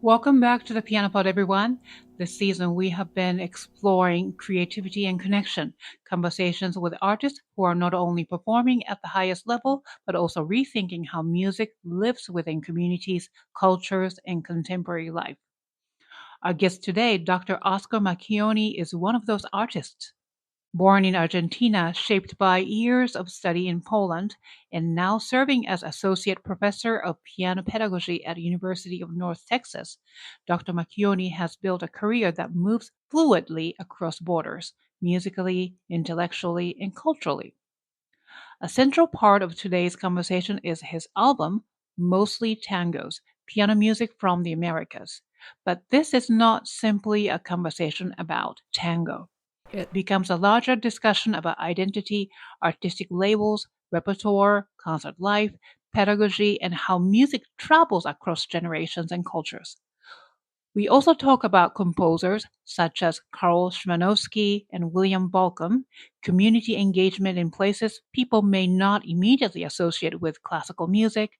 Welcome back to the Piano Pod, everyone. This season, we have been exploring creativity and connection, conversations with artists who are not only performing at the highest level, but also rethinking how music lives within communities, cultures, and contemporary life. Our guest today, Dr. Oscar Macchioni, is one of those artists. Born in Argentina, shaped by years of study in Poland, and now serving as Associate Professor of Piano Pedagogy at University of North Texas, Dr. Macchioni has built a career that moves fluidly across borders, musically, intellectually, and culturally. A central part of today's conversation is his album, Mostly Tangos, Piano Music from the Americas. But this is not simply a conversation about tango. It becomes a larger discussion about identity, artistic labels, repertoire, concert life, pedagogy, and how music travels across generations and cultures. We also talk about composers such as Karol Szymanowski and William Bolcom, community engagement in places people may not immediately associate with classical music,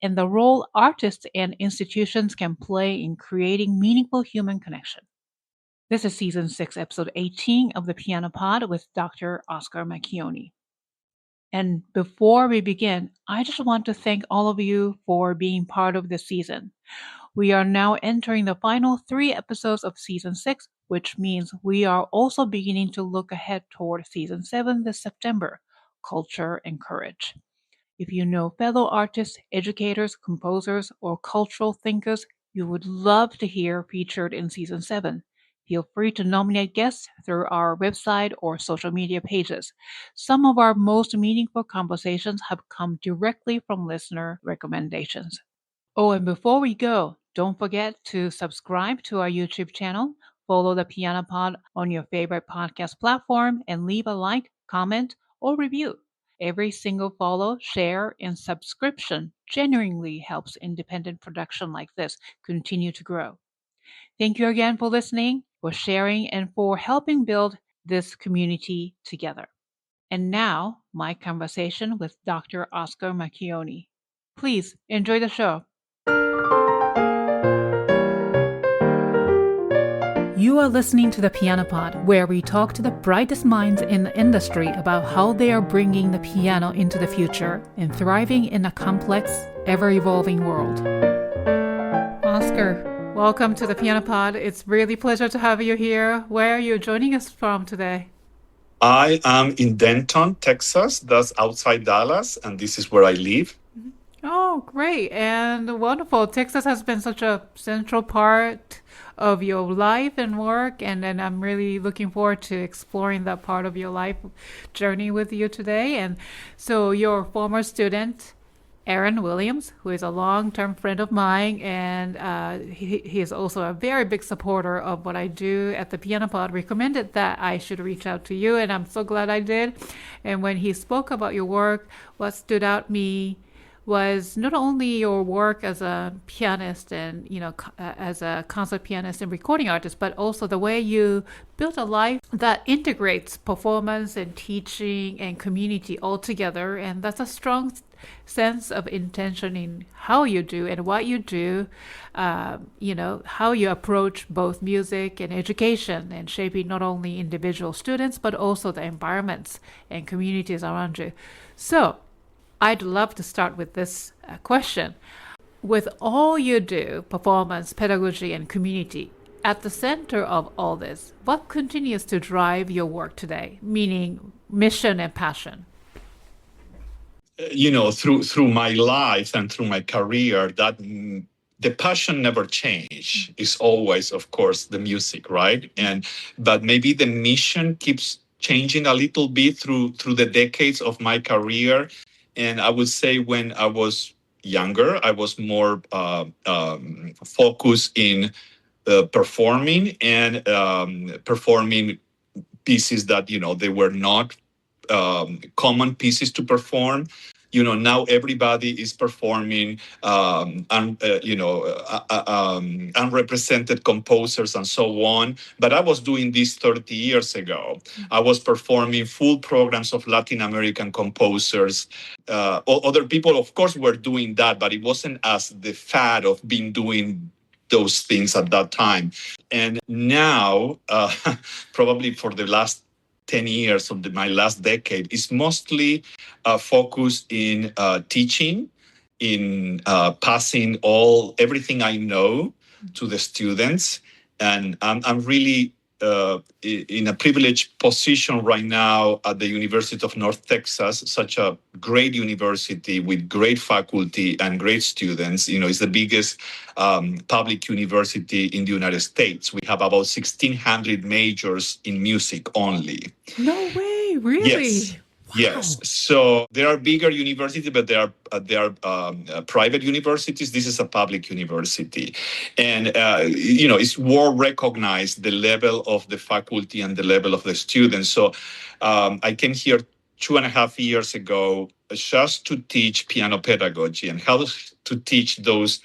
and the role artists and institutions can play in creating meaningful human connection. This is season 6, episode 18 of the Piano Pod with Dr. Oscar Macchioni. And before we begin, I just want to thank all of you for being part of this season. We are now entering the final 3 episodes of season 6, which means we are also beginning to look ahead toward season 7 this September, Culture and Courage. If you know fellow artists, educators, composers, or cultural thinkers you would love to hear featured in season 7, feel free to nominate guests through our website or social media pages. Some of our most meaningful conversations have come directly from listener recommendations. Oh, and before we go, don't forget to subscribe to our YouTube channel, follow the Piano Pod on your favorite podcast platform, and leave a like, comment, or review. Every single follow, share, and subscription genuinely helps independent production like this continue to grow. Thank you again for listening, for sharing, and for helping build this community together. And now, my conversation with Dr. Oscar Macchioni. Please enjoy the show. You are listening to the Piano Pod, where we talk to the brightest minds in the industry about how they are bringing the piano into the future and thriving in a complex, ever-evolving world. Oscar, welcome to the Piano Pod. It's really a pleasure to have you here. Where are you joining us from today? I am in Denton, Texas. That's outside Dallas, and this is where I live. Oh, great and wonderful. Texas has been such a central part of your life and work, and I'm really looking forward to exploring that part of your life journey with you today. And so your former student, Aaron Williams, who is a long-term friend of mine, and he is also a very big supporter of what I do at the Piano Pod, recommended that I should reach out to you, and I'm so glad I did. And when he spoke about your work, what stood out to me was not only your work as a pianist and as a concert pianist and recording artist, but also the way you built a life that integrates performance and teaching and community all together. And that's a strong sense of intention in how you do and what you do, how you approach both music and education and shaping not only individual students, but also the environments and communities around you. So I'd love to start with this question. With all you do, performance, pedagogy, and community, at the center of all this, what continues to drive your work today, meaning mission and passion? Through my life and through my career, that the passion never changed. It's always, of course, the music, right? But maybe the mission keeps changing a little bit through the decades of my career. And I would say when I was younger, I was more focused in performing and performing pieces that, they were not common pieces to perform. Now everybody is performing unrepresented composers and so on. But I was doing this 30 years ago. I was performing full programs of Latin American composers. Other people, of course, were doing that, but it wasn't as the fad of being doing those things at that time. And now, probably for the last 10 years of my last decade, is mostly focused in teaching, in passing everything I know to the students. And I'm really in a privileged position right now at the University of North Texas, such a great university with great faculty and great students. It's the biggest public university in the United States. We have about 1,600 majors in music only. No way, really? Yes. Wow. Yes. So there are bigger universities, but there are private universities. This is a public university. And, it's well recognized, the level of the faculty and the level of the students. So I came here 2.5 years ago just to teach piano pedagogy and how to teach those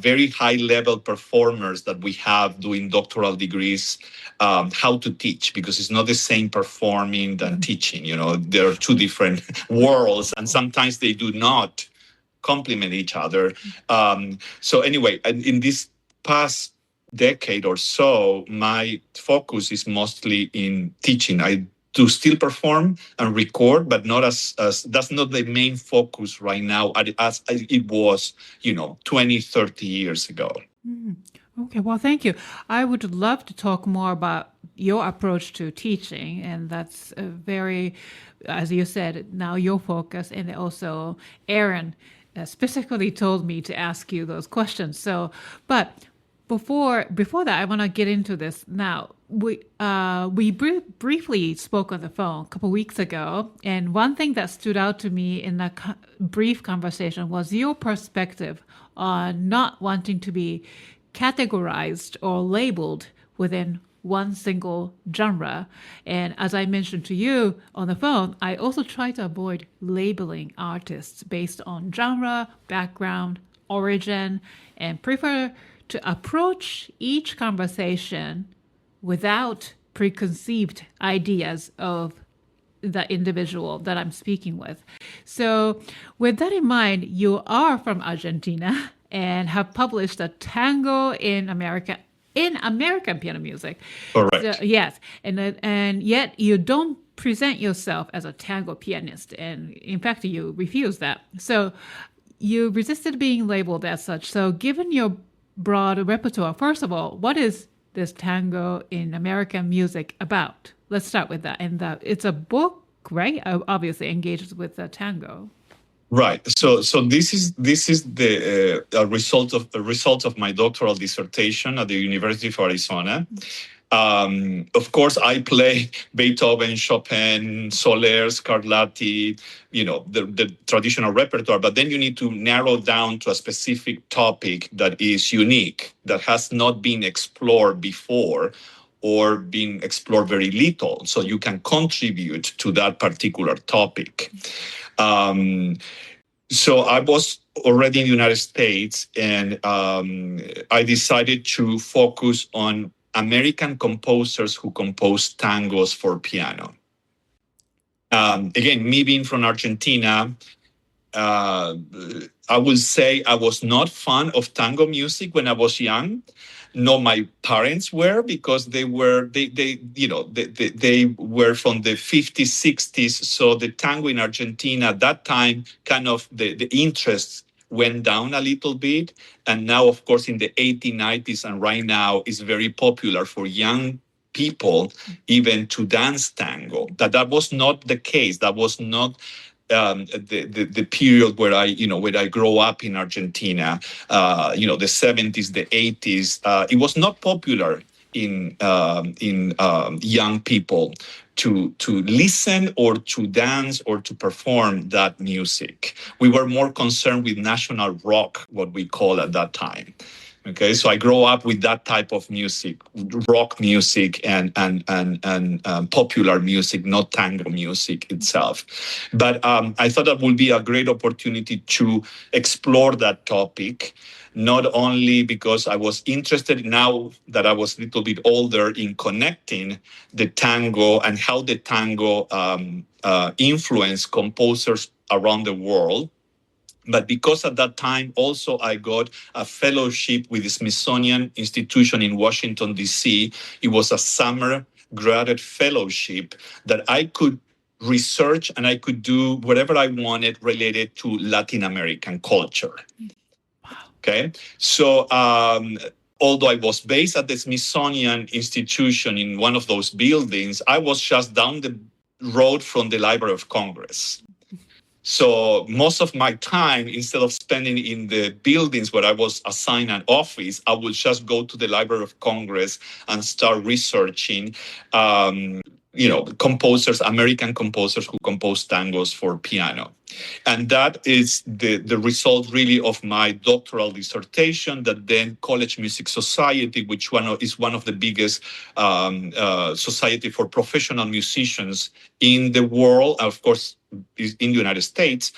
very high-level performers that we have doing doctoral degrees, how to teach, because it's not the same performing than teaching. There are two different worlds, and sometimes they do not complement each other. So anyway, in this past decade or so, my focus is mostly in teaching. I do still perform and record, but not as that's not the main focus right now as it was, 20, 30 years ago. Okay, well, thank you. I would love to talk more about your approach to teaching, and that's very, as you said, now your focus, and also Aaron specifically told me to ask you those questions. So, but before that, I want to get into this now. We briefly spoke on the phone a couple weeks ago, and one thing that stood out to me in that brief conversation was your perspective on not wanting to be categorized or labeled within one single genre. And as I mentioned to you on the phone, I also try to avoid labeling artists based on genre, background, origin, and prefer to approach each conversation without preconceived ideas of the individual that I'm speaking with. So with that in mind, you are from Argentina and have published a tango in American piano music. Correct. So, yes, and yet you don't present yourself as a tango pianist, and in fact, you refuse that. So you resisted being labeled as such. So given your broad repertoire, first of all, what is this tango in American music about? Let's start with that. And it's a book, right? Obviously engages with the tango. Right. So this is the result of my doctoral dissertation at the University of Arizona. Of course, I play Beethoven, Chopin, Soler, Scarlatti, the traditional repertoire. But then you need to narrow down to a specific topic that is unique, that has not been explored before, or been explored very little, so you can contribute to that particular topic. So I was already in the United States, and I decided to focus on American composers who compose tangos for piano. Again, me being from Argentina, I will say I was not fond of tango music when I was young. No, my parents were, because they were from the 50s, 60s. So the tango in Argentina at that time, kind of the interest went down a little bit. And now, of course, in the 80s, 90s, and right now is very popular for young people even to dance tango. That was not the case. That was not the period where I grow up in Argentina, the 70s, the 80s. It was not popular in young people to listen or to dance or to perform that music. We were more concerned with national rock, what we call at that time. Okay, so I grew up with that type of music, rock music and popular music, not tango music itself. But I thought that would be a great opportunity to explore that topic, not only because I was interested, now that I was a little bit older, in connecting the tango and how the tango influenced composers around the world, But because at that time also I got a fellowship with the Smithsonian Institution in Washington, D.C., it was a summer graduate fellowship that I could research and I could do whatever I wanted related to Latin American culture. Okay. So, although I was based at the Smithsonian Institution in one of those buildings, I was just down the road from the Library of Congress. So most of my time, instead of spending in the buildings where I was assigned an office, I would just go to the Library of Congress and start researching, composers, American composers who composed tangos for piano. And that is the result really of my doctoral dissertation that then College Music Society, which is one of the biggest society for professional musicians in the world, of course, is in the United States,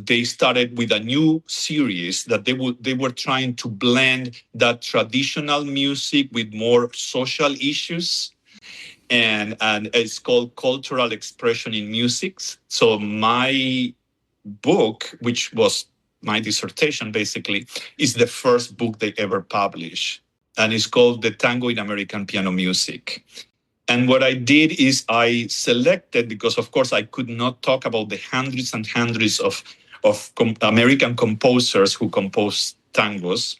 they started with a new series that they were trying to blend that traditional music with more social issues. And it's called Cultural Expression in Music. So my book, which was my dissertation basically, is the first book they ever published. And it's called The Tango in American Piano Music. And what I did is I selected, because of course I could not talk about the hundreds and hundreds of American composers who composed tangos.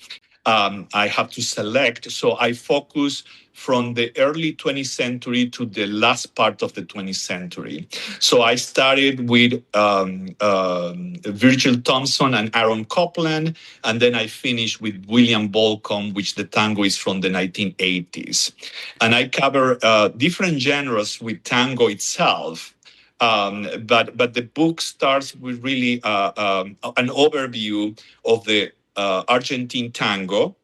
I had to select. So I focused from the early 20th century to the last part of the 20th century. So I started with Virgil Thompson and Aaron Copland, and then I finished with William Bolcom, which the tango is from the 1980s. And I cover different genres with tango itself. But the book starts with really an overview of the Argentine tango,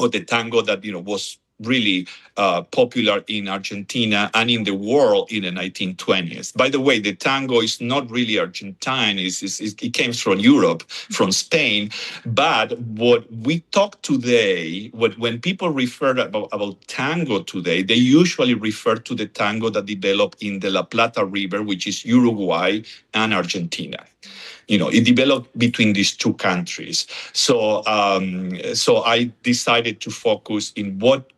or the tango that was really popular in Argentina and in the world in the 1920s. By the way, the tango is not really Argentine. It came from Europe, from Spain. But what we talk today, when people refer about tango today, they usually refer to the tango that developed in the La Plata River, which is Uruguay and Argentina. It developed between these two countries. So I decided to focus in what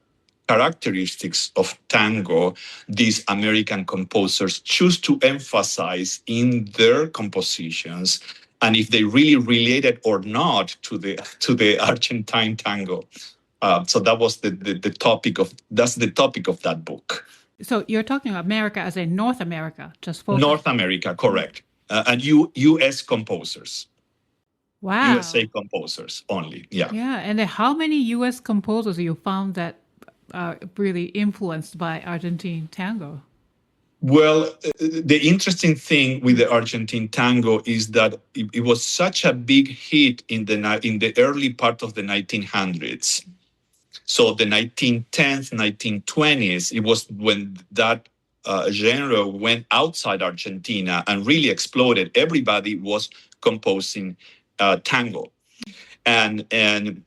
characteristics of tango these American composers choose to emphasize in their compositions, and if they really related or not to the Argentine tango. So that was the topic of that book. So you're talking about America as in North America, just focus. North America, correct. And U.S. composers. Wow. USA composers only, yeah. Yeah, and then how many U.S. composers you found that are really influenced by Argentine tango? Well, the interesting thing with the Argentine tango is that it was such a big hit in the early part of the 1900s. So the 1910s, 1920s, it was when that genre went outside Argentina and really exploded. Everybody was composing tango, and then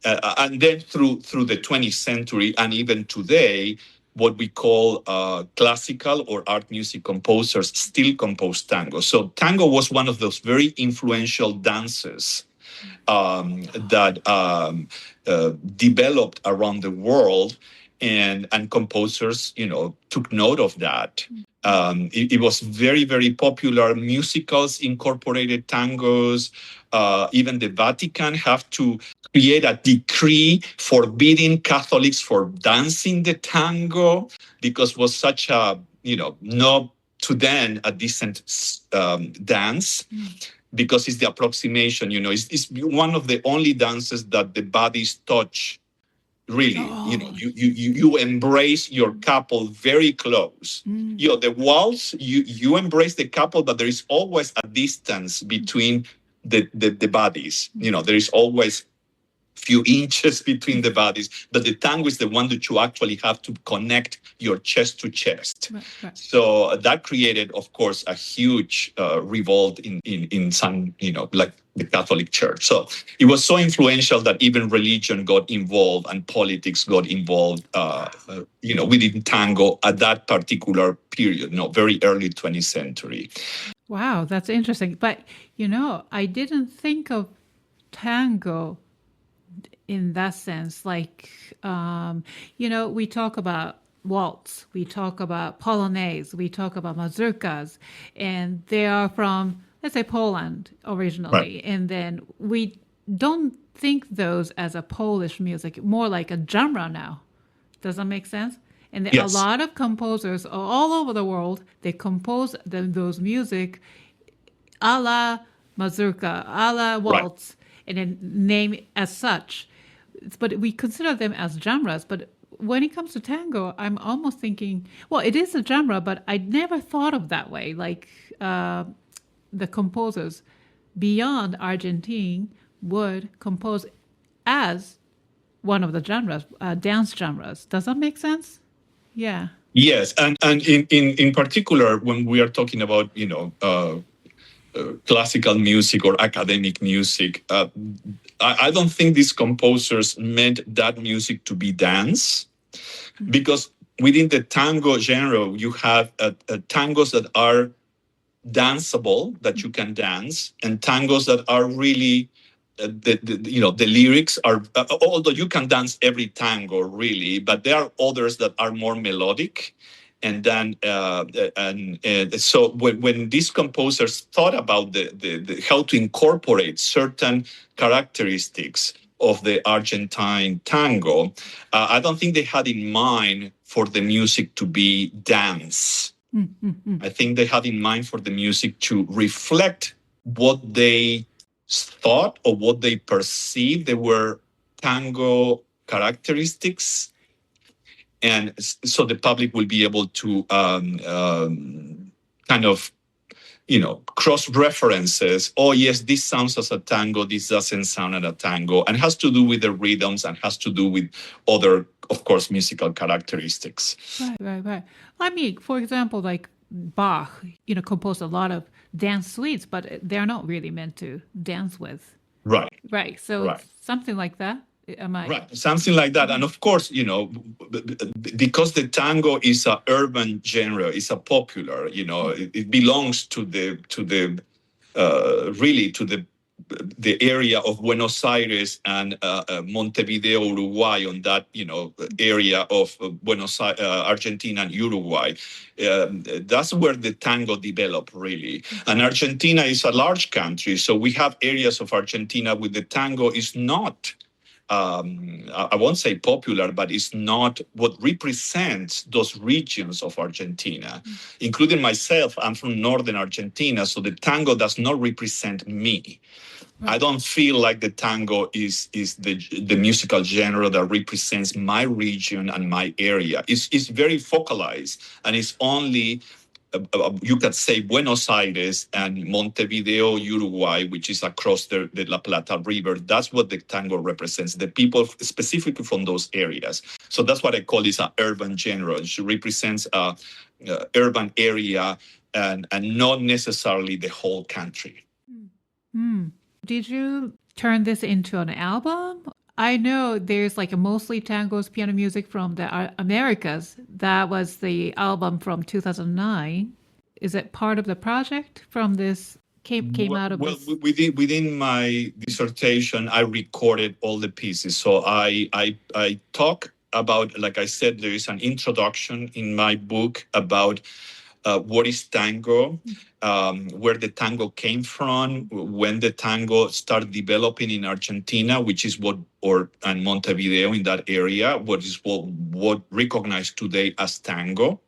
through the 20th century and even today, what we call classical or art music composers still compose tango. So tango was one of those very influential dances that developed around the world. And composers, took note of that. It was very, very popular. Musicals incorporated tangos. Even the Vatican have to create a decree forbidding Catholics for dancing the tango, because it was such a, not to then a decent dance. Because it's the approximation, it's one of the only dances that the bodies touch. Really, you embrace your couple very close. The waltz, you embrace the couple, but there is always a distance between the bodies. There is always few inches between the bodies, but the tango is the one that you actually have to connect your chest to chest. Right. So that created, of course, a huge revolt in some, like the Catholic Church. So it was so influential that even religion got involved and politics got involved, within tango at that particular period, very early 20th century. Wow, that's interesting. But, I didn't think of tango in that sense. Like, we talk about waltz, we talk about polonaise, we talk about mazurkas, and they are from, let's say, Poland Right. originally. And then we don't think those as a Polish music, more like a genre now. Does that make sense? And a Yes. lot of composers all over the world, they compose those music a la mazurka, a la Right. waltz, and then name it as such. But we consider them as genres. But when it comes to tango, I'm almost thinking, well, it is a genre, but I never thought of that way. Like the composers beyond Argentine would compose as one of the genres, dance genres. Does that make sense? Yeah. Yes, and in particular, when we are talking about classical music or academic music, I don't think these composers meant that music to be dance, because within the tango genre, you have tangos that are danceable, that you can dance, and tangos that are really the lyrics are although you can dance every tango really, but there are others that are more melodic. And then and so when these composers thought about the how to incorporate certain characteristics of the Argentine tango, I don't think they had in mind for the music to be dance. I think they had in mind for the music to reflect what they thought or what they perceived they were tango characteristics, and so the public will be able to kind of cross references. Oh yes, this sounds as a tango, this doesn't sound as a tango, and has to do with the rhythms and has to do with other, of course, musical characteristics. Right. I mean, for example, like Bach, composed a lot of dance suites, but they're not really meant to dance with. Right. Right. So Right. it's something like that. Am I? Right, something like that. And of course, because the tango is a urban genre, it's a popular, it belongs to the really to the area of Buenos Aires and Montevideo, Uruguay, on that area of Argentina and Uruguay. That's where the tango developed really. And Argentina is a large country, so we have areas of Argentina where the tango is not. I won't say popular, but it's not what represents those regions of Argentina, including myself. I'm from northern Argentina, so the tango does not represent me. I don't feel like the tango is the musical genre that represents my region and my area. It's very focalized, and it's only you could say Buenos Aires and Montevideo, Uruguay, which is across the La Plata River. That's what the tango represents, the people specifically from those areas. So that's what I call this an urban genre. It represents a urban area and not necessarily the whole country. Did you turn this into an album? I know there's like a Mostly Tangos piano music from the Americas. That was the album from 2009. Is it part of the project from this? Came out of this? Within my dissertation, I recorded all the pieces. So I talk about, like I said, there is an introduction in my book about what is tango, where the tango came from, when the tango started developing in Argentina, which is and Montevideo in that area, what is what recognized today as tango.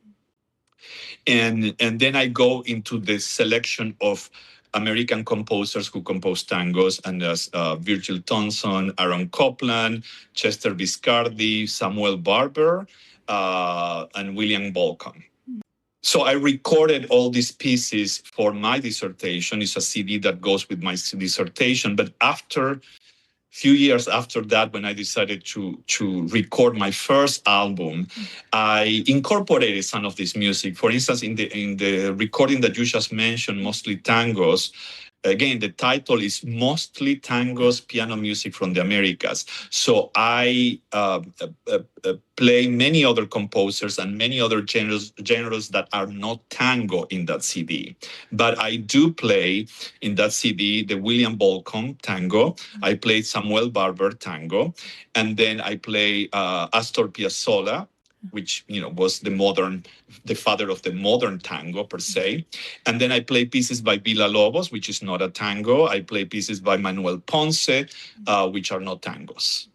And then I go into the selection of American composers who composed tangos, and as Virgil Thomson, Aaron Copland, Chester Viscardi, Samuel Barber, and William Bolcom. So I recorded all these pieces for my dissertation. It's a CD that goes with my dissertation. But few years after that, when I decided to record my first album, I incorporated some of this music. For instance, in the recording that you just mentioned, Mostly Tangos, again, the title is Mostly Tangos, Piano Music from the Americas. So I play many other composers and many other genres that are not tango in that CD. But I do play in that CD the William Bolcom Tango. I played Samuel Barber Tango. And then I play Astor Piazzolla, which was the father of the modern tango per se. And then I play pieces by Villa-Lobos, which is not a tango. I play pieces by Manuel Ponce, which are not tangos.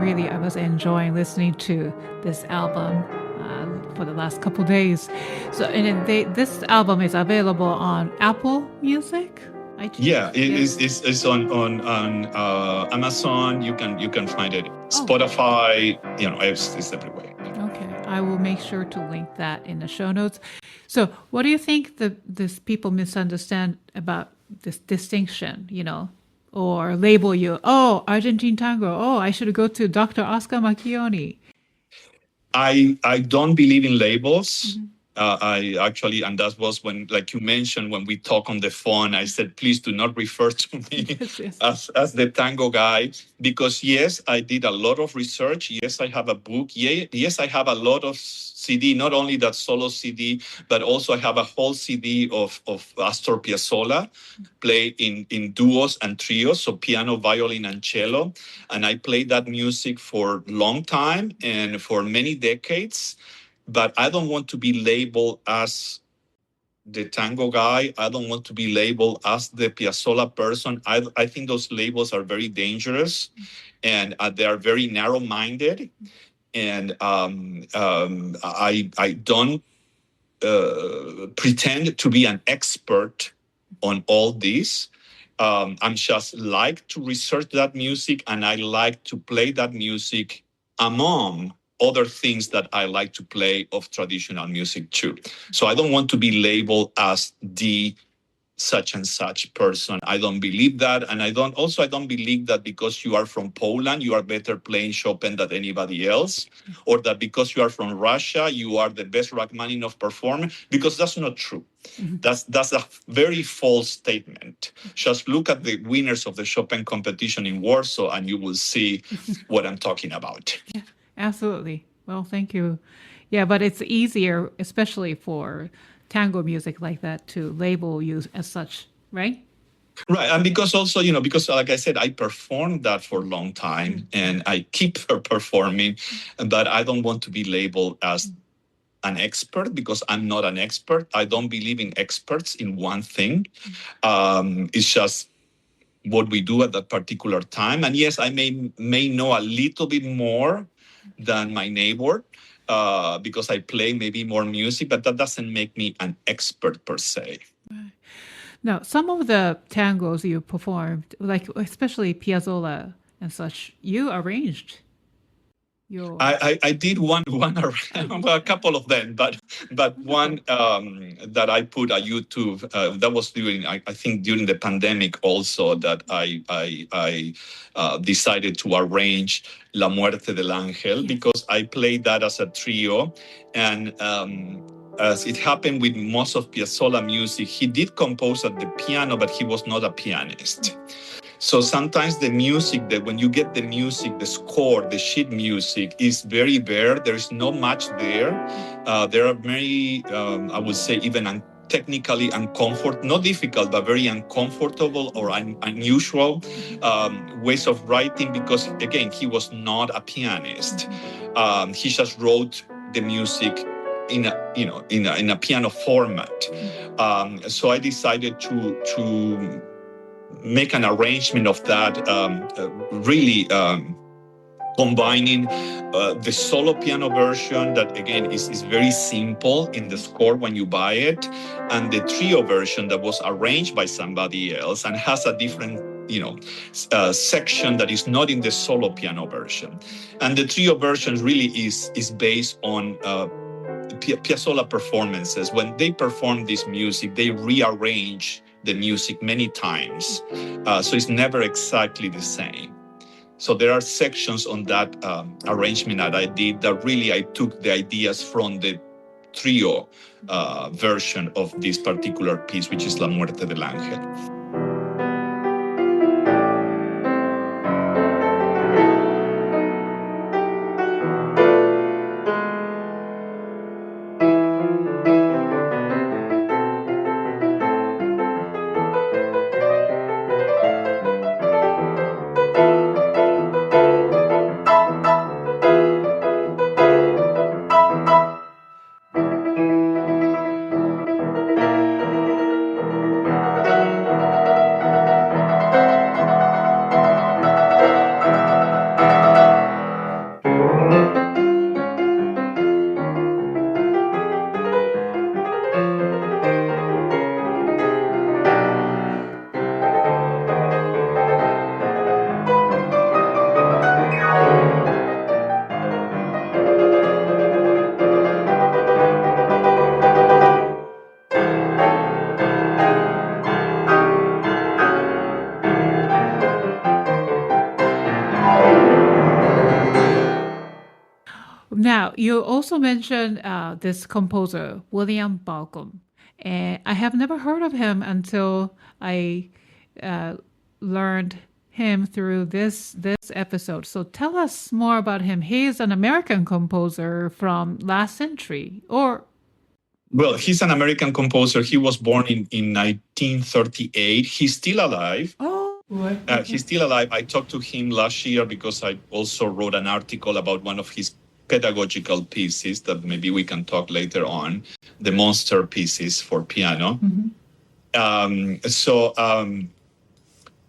Really, I was enjoying listening to this album for the last couple days. So, and this album is available on Apple Music, iTunes. Yeah, it's on Amazon. You can find it. Spotify. It's everywhere. Okay, I will make sure to link that in the show notes. So, what do you think these people misunderstand about this distinction? Or label you, Argentine tango, I should go to Dr. Oscar Macchioni. I don't believe in labels. I actually, and that was when, like you mentioned, when we talk on the phone, I said, please do not refer to me as the tango guy, because yes, I did a lot of research. Yes, I have a book. Yes, I have a lot of CD, not only that solo CD, but also I have a whole CD of Astor Piazzolla, played in duos and trios, so piano, violin, and cello. And I played that music for a long time and for many decades. But I don't want to be labeled as the tango guy. I don't want to be labeled as the Piazzolla person. I think those labels are very dangerous, and they are very narrow-minded. And I don't pretend to be an expert on all this. I'm just like to research that music, and I like to play that music among other things that I like to play of traditional music too. So I don't want to be labeled as the such and such person. I don't believe that. And I don't believe that because you are from Poland, you are better playing Chopin than anybody else, or that because you are from Russia, you are the best Rachmaninoff performer, because that's not true. That's a very false statement. Just look at the winners of the Chopin competition in Warsaw and you will see what I'm talking about. Yeah, absolutely. Well, thank you. Yeah, but it's easier, especially for tango music like that, to label you as such, right? Right. And because also, because like I said, I performed that for a long time and I keep performing, but I don't want to be labeled as an expert because I'm not an expert. I don't believe in experts in one thing. It's just what we do at that particular time. And yes, I may know a little bit more than my neighbor, because I play maybe more music, but that doesn't make me an expert per se. Right. Now, some of the tangos you performed, like especially Piazzolla and such, you arranged. I did one around, well, a couple of them, but one that I put on YouTube, that was during I think during the pandemic also, that I decided to arrange La Muerte del Ángel, because I played that as a trio, and as it happened with most of Piazzolla music, he did compose at the piano, but he was not a pianist. So sometimes the music, that when you get the music, the score, the sheet music is very bare. There is not much there. There are very, I would say, even technically uncomfortable, not difficult, but very uncomfortable or unusual ways of writing, because, again, he was not a pianist. He just wrote the music in a piano format. So I decided to make an arrangement of that, really combining the solo piano version that again is very simple in the score when you buy it, and the trio version that was arranged by somebody else and has a different section that is not in the solo piano version. And the trio version really is based on Piazzolla performances. When they perform this music, they rearrange the music many times, so it's never exactly the same. So there are sections on that arrangement that I did that really I took the ideas from the trio version of this particular piece, which is La Muerte del Ángel. Now, you also mentioned this composer, William Bolcom. And I have never heard of him until I learned him through this episode. So tell us more about him. He's an American composer from last century, or... Well, he's an American composer. He was born in 1938. He's still alive. Oh, what? He's still alive. I talked to him last year because I also wrote an article about one of his pedagogical pieces that maybe we can talk later on, the Monsterpieces for piano. Mm-hmm.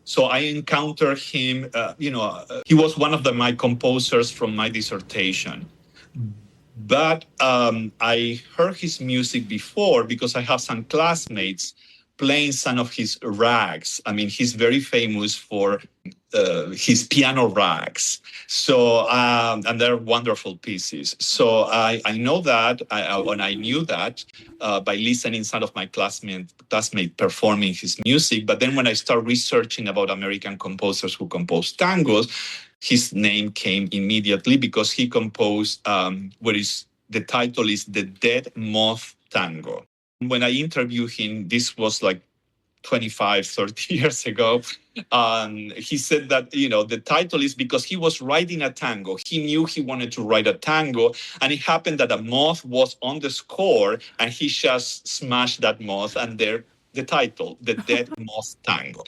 So I encountered him, he was one of my composers from my dissertation. But I heard his music before because I have some classmates playing some of his rags. I mean, he's very famous for his piano rags. So, and they're wonderful pieces. So I know that, and I knew that by listening some of my classmates performing his music. But then when I started researching about American composers who composed tangos, his name came immediately because he composed the title is The Dead Moth Tango. When I interviewed him, this was like 25, 30 years ago, he said that, the title is because he was writing a tango. He knew he wanted to write a tango, and it happened that a moth was on the score, and he just smashed that moth, and there, the title, The Dead Moth Tango.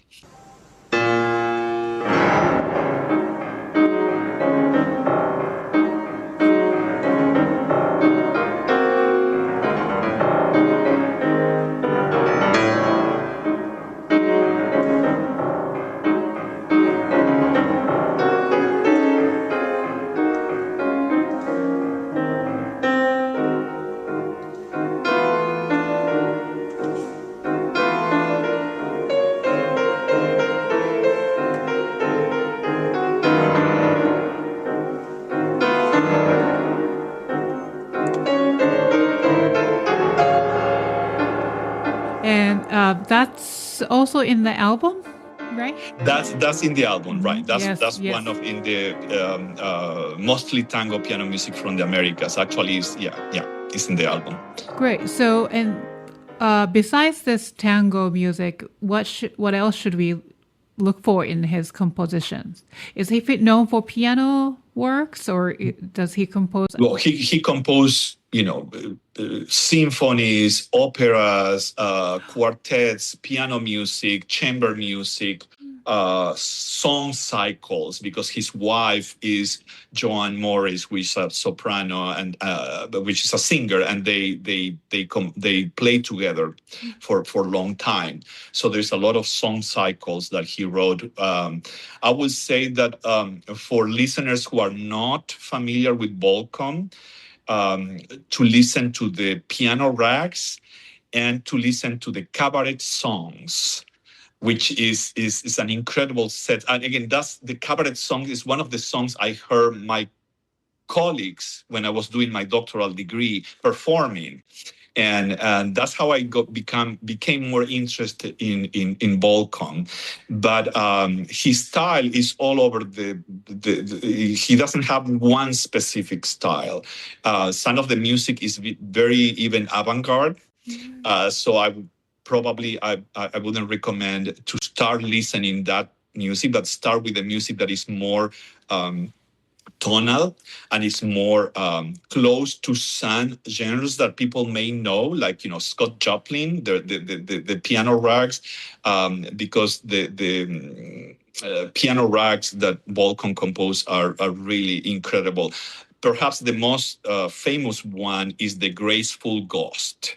That's also in the album, right? That's in the album, right? That's yes. one of in the Mostly Tango piano music from the Americas. Actually, it's in the album. Great. So, and besides this tango music, what else should we look for in his compositions? Is he known for piano works, or does he compose? Well, he composed, symphonies, operas, quartets, piano music, chamber music. song cycles, because his wife is Joan Morris, which is a soprano and which is a singer, and they play together for a long time. So there's a lot of song cycles that he wrote. I would say that for listeners who are not familiar with Bolcom, to listen to the piano rags and to listen to the cabaret songs, which is an incredible set. And again, that's the cabaret song is one of the songs I heard my colleagues when I was doing my doctoral degree performing. And that's how I became more interested in Bolcom. But his style is all over he doesn't have one specific style. Some of the music is very even avant-garde. So I wouldn't recommend to start listening that music, but start with the music that is more tonal and is more close to some genres that people may know, like Scott Joplin, the piano rags, because the piano rags that Bolcom composed are really incredible. Perhaps the most famous one is The Graceful Ghost.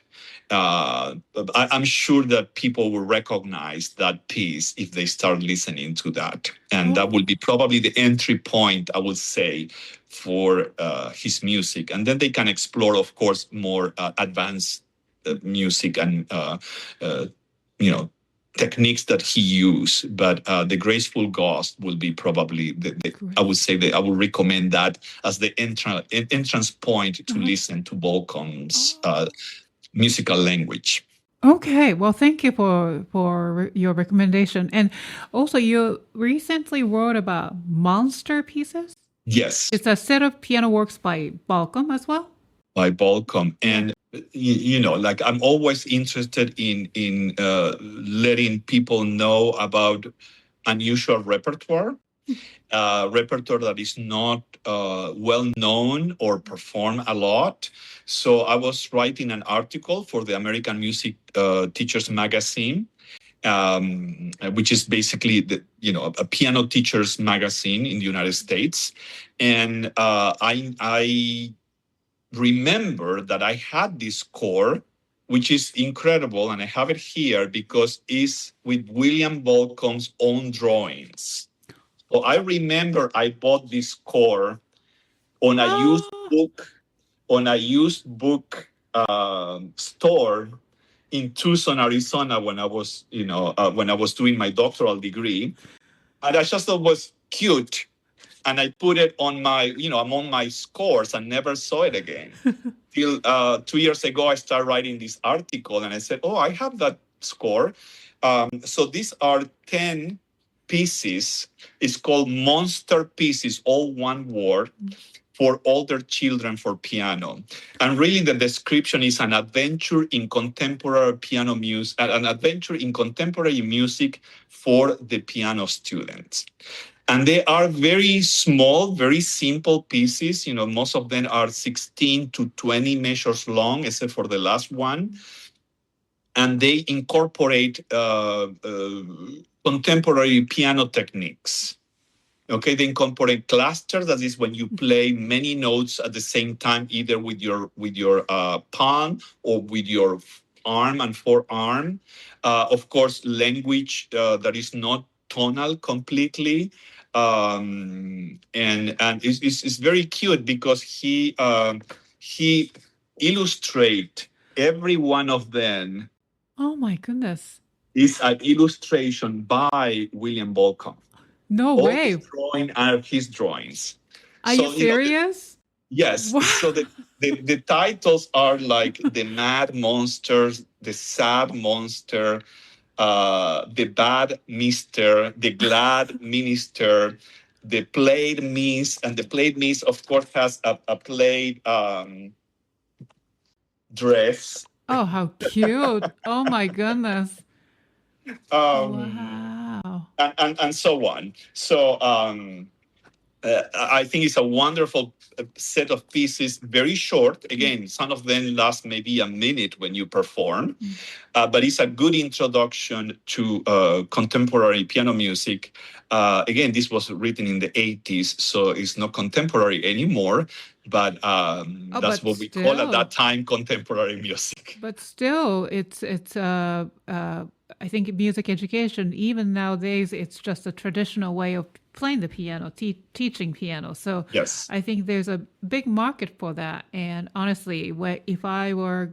I'm sure that people will recognize that piece if they start listening to that. And that will be probably the entry point, I would say, for his music. And then they can explore, of course, more advanced music and, techniques that he used. But The Graceful Ghost will be probably, I would say, I would recommend that as the entrance point to listen to Bolcom's musical language. Okay, well, thank you for your recommendation. And also, you recently wrote about Monsterpieces. Yes. It's a set of piano works by Bolcom as well. By Bolcom. And like I'm always interested in letting people know about unusual repertoire. Repertoire that is not well known or performed a lot. So I was writing an article for the American Music Teachers Magazine, which is basically a piano teachers magazine in the United States. And I remember that I had this score, which is incredible, and I have it here because it's with William Bolcom's own drawings. So I remember I bought this score on a used book store in Tucson, Arizona, when I was doing my doctoral degree, and I just thought it was cute, and I put it on my among my scores and never saw it again. Till 2 years ago, I started writing this article, and I said, "Oh, I have that score." So these are 10 pieces. It's called Monsterpieces, all one word, for older children for piano. And really the description is an adventure in contemporary piano music, an adventure in contemporary music for the piano students. And they are very small, very simple pieces. Most of them are 16 to 20 measures long, except for the last one. And they incorporate contemporary piano techniques. Okay, they incorporate clusters. That is when you play many notes at the same time, either with your palm or with your arm and forearm. Of course, language that is not tonal completely, and it's very cute because he illustrate every one of them. Oh my goodness! Is an illustration by William Bolcom. No way. All his drawings are his drawings. Are you serious? Yes. Wow. So the titles are like The Mad Monsters, The Sad Monster, The Bad Mister, The Glad Minister, The Plaid Miss, and the Plaid Miss, of course, has a plaid dress. Oh, how cute. Oh my goodness. Wow. And so on. So I think it's a wonderful set of pieces, very short. Again, some of them last maybe a minute when you perform, but it's a good introduction to contemporary piano music. Again, this was written in the 80s, so it's not contemporary anymore, but that's what we call at that time contemporary music. But still, it's I think music education, even nowadays, it's just a traditional way of playing the piano, teaching piano. So Yes. I think there's a big market for that. And honestly, if I were,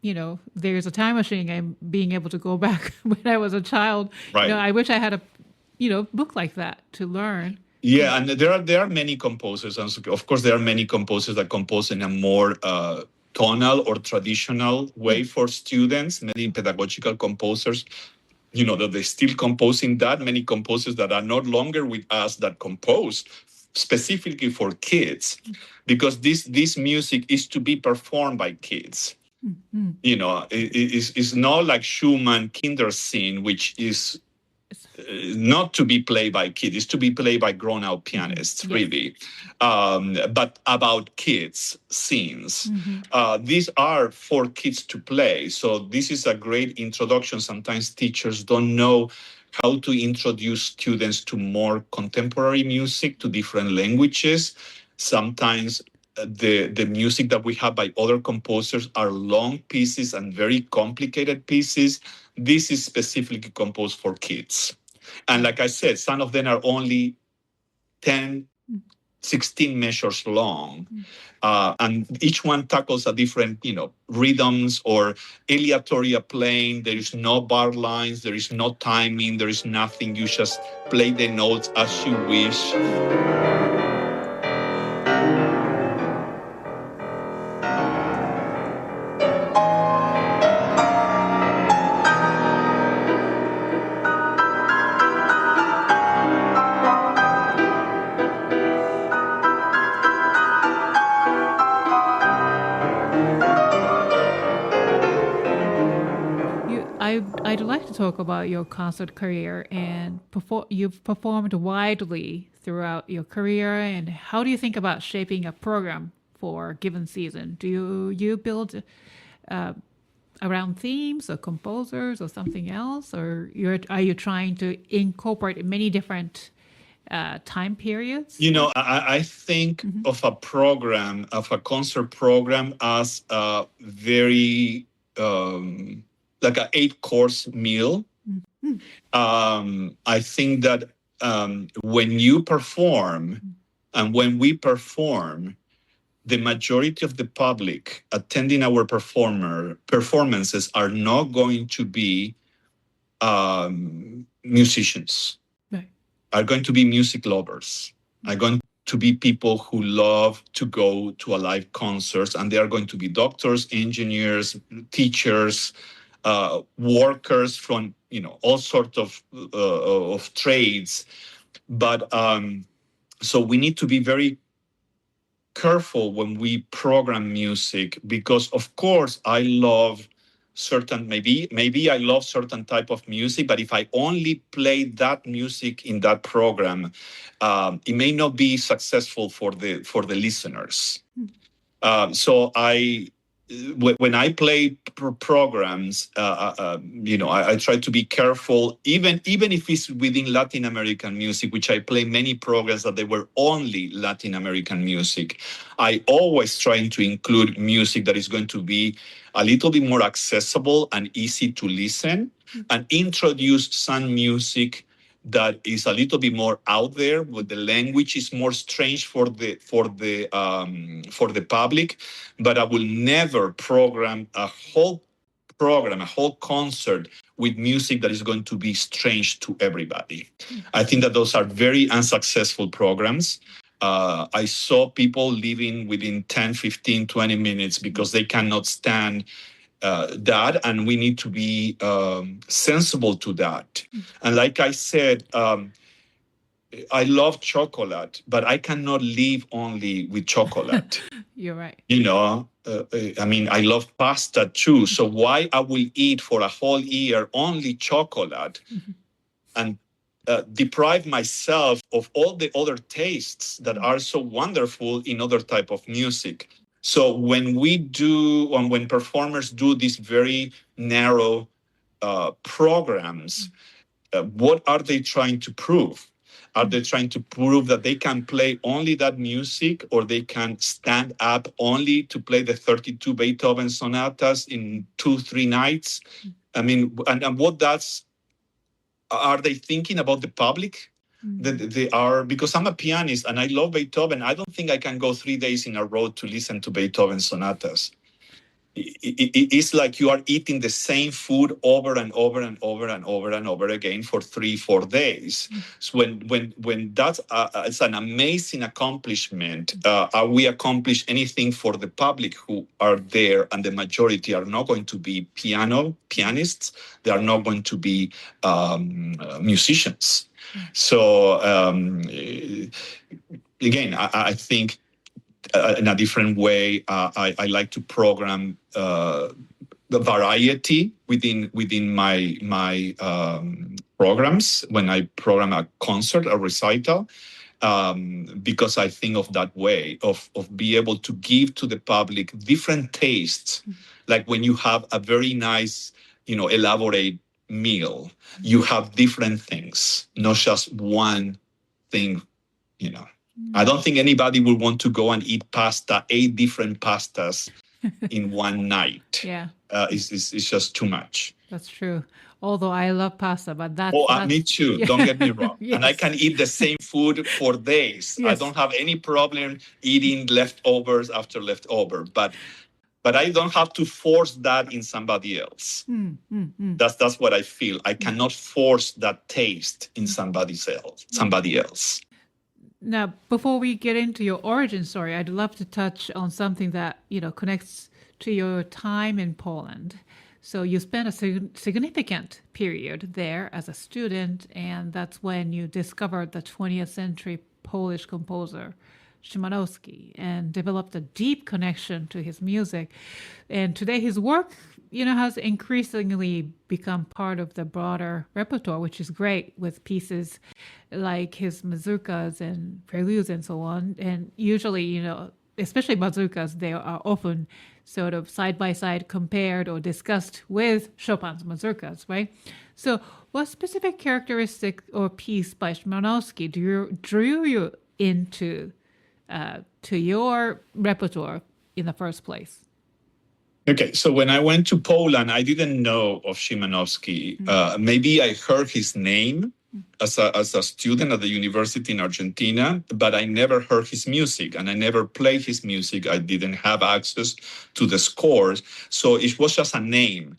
there's a time machine and being able to go back when I was a child, Right. I wish I had a, book like that to learn. Yeah, and there are many composers, and of course there are many composers that compose in a more tonal or traditional way for students. Many pedagogical composers, that they still composing that. Many composers that are no longer with us that compose specifically for kids, because this music is to be performed by kids. It's not like Schumann Kindersinn, which is not to be played by kids, it's to be played by grown-up pianists, really. But about kids scenes. These are for kids to play. So this is a great introduction. Sometimes teachers don't know how to introduce students to more contemporary music, to different languages. Sometimes the music that we have by other composers are long pieces and very complicated pieces. This is specifically composed for kids. And like I said, some of them are only 10, 16 measures long. And each one tackles a different, rhythms or aleatoria playing. There is no bar lines. There is no timing. There is nothing. You just play the notes as you wish. I'd like to talk about your concert career, and you've performed widely throughout your career. And how do you think about shaping a program for a given season? Do you build around themes or composers or something else, or are you trying to incorporate many different time periods? I think of a concert program as a very like an 8-course meal. I think that when you perform and when we perform, the majority of the public attending our performances are not going to be musicians, right. Are going to be music lovers, are going to be people who love to go to a live concerts, and they are going to be doctors, engineers, teachers, workers from all sorts of trades. But so we need to be very careful when we program music, because of course I love certain maybe I love certain type of music, but if I only play that music in that program, it may not be successful for the listeners. So when I play programs, I try to be careful, even if it's within Latin American music, which I play many programs that they were only Latin American music. I always try to include music that is going to be a little bit more accessible and easy to listen, and introduce some music that is a little bit more out there, where the language is more strange for the public. But I will never program a whole concert with music that is going to be strange to everybody. I think that those are very unsuccessful programs. I saw people leaving within 10, 15, 20 minutes because they cannot stand that, and we need to be sensible to that. And like I said, I love chocolate, but I cannot live only with chocolate. You're right. I love pasta too. So why I will eat for a whole year only chocolate and deprive myself of all the other tastes that are so wonderful in other type of music. So when when performers do these very narrow programs, what are they trying to prove? Are they trying to prove that they can play only that music, or they can stand up only to play the 32 Beethoven sonatas in 2-3 nights? I mean, and what are they thinking about the public? That they are, because I'm a pianist and I love Beethoven. I don't think I can go 3 days in a row to listen to Beethoven sonatas. It's like you are eating the same food over and over and over and over and over again for 3-4 days. So when that's it's an amazing accomplishment. We accomplish anything for the public who are there, and the majority are not going to be pianists. They are not going to be musicians. So again, I think in a different way, I like to program the variety within my programs when I program a concert, a recital, because I think of that way of be able to give to the public different tastes. Like when you have a very nice, elaborate meal, you have different things, not just one thing, I don't think anybody would want to go and eat 8 different pastas in one night. Yeah. It's just too much. That's true. Although I love pasta, but that's... me too. Yeah. Don't get me wrong. Yes. And I can eat the same food for days. Yes. I don't have any problem eating leftovers after leftover, but I don't have to force that in somebody else. That's what I feel. I cannot force that taste in somebody else. Now, before we get into your origin story, I'd love to touch on something that, connects to your time in Poland. So you spent a significant period there as a student, and that's when you discovered the 20th century Polish composer Szymanowski and developed a deep connection to his music. And today his work, has increasingly become part of the broader repertoire, which is great, with pieces like his mazurkas and preludes and so on. And usually, especially mazurkas, they are often sort of side by side compared or discussed with Chopin's mazurkas, right? So what specific characteristic or piece by Szymanowski drew you into to your repertoire in the first place? Okay, so when I went to Poland, I didn't know of Szymanowski. Maybe I heard his name as a student at the university in Argentina, but I never heard his music, and I never played his music. I didn't have access to the scores, so it was just a name.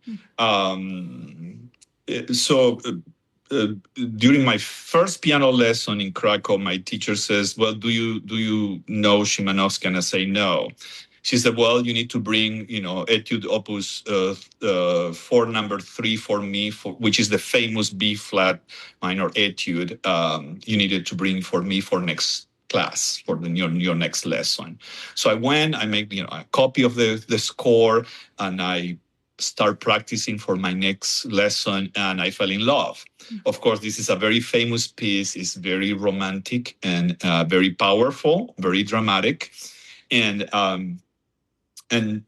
During my first piano lesson in Krakow, my teacher says, "Well, do you know Szymanowski?" And I say, "No." She said, "Well, you need to bring, Étude Opus 4, number 3 for me, which is the famous B flat minor Étude. You needed to bring for me for next class, for your next lesson." So I went. I made a copy of the score, and I start practicing for my next lesson, and I fell in love. Of course, this is a very famous piece. It's very romantic and very powerful, very dramatic, and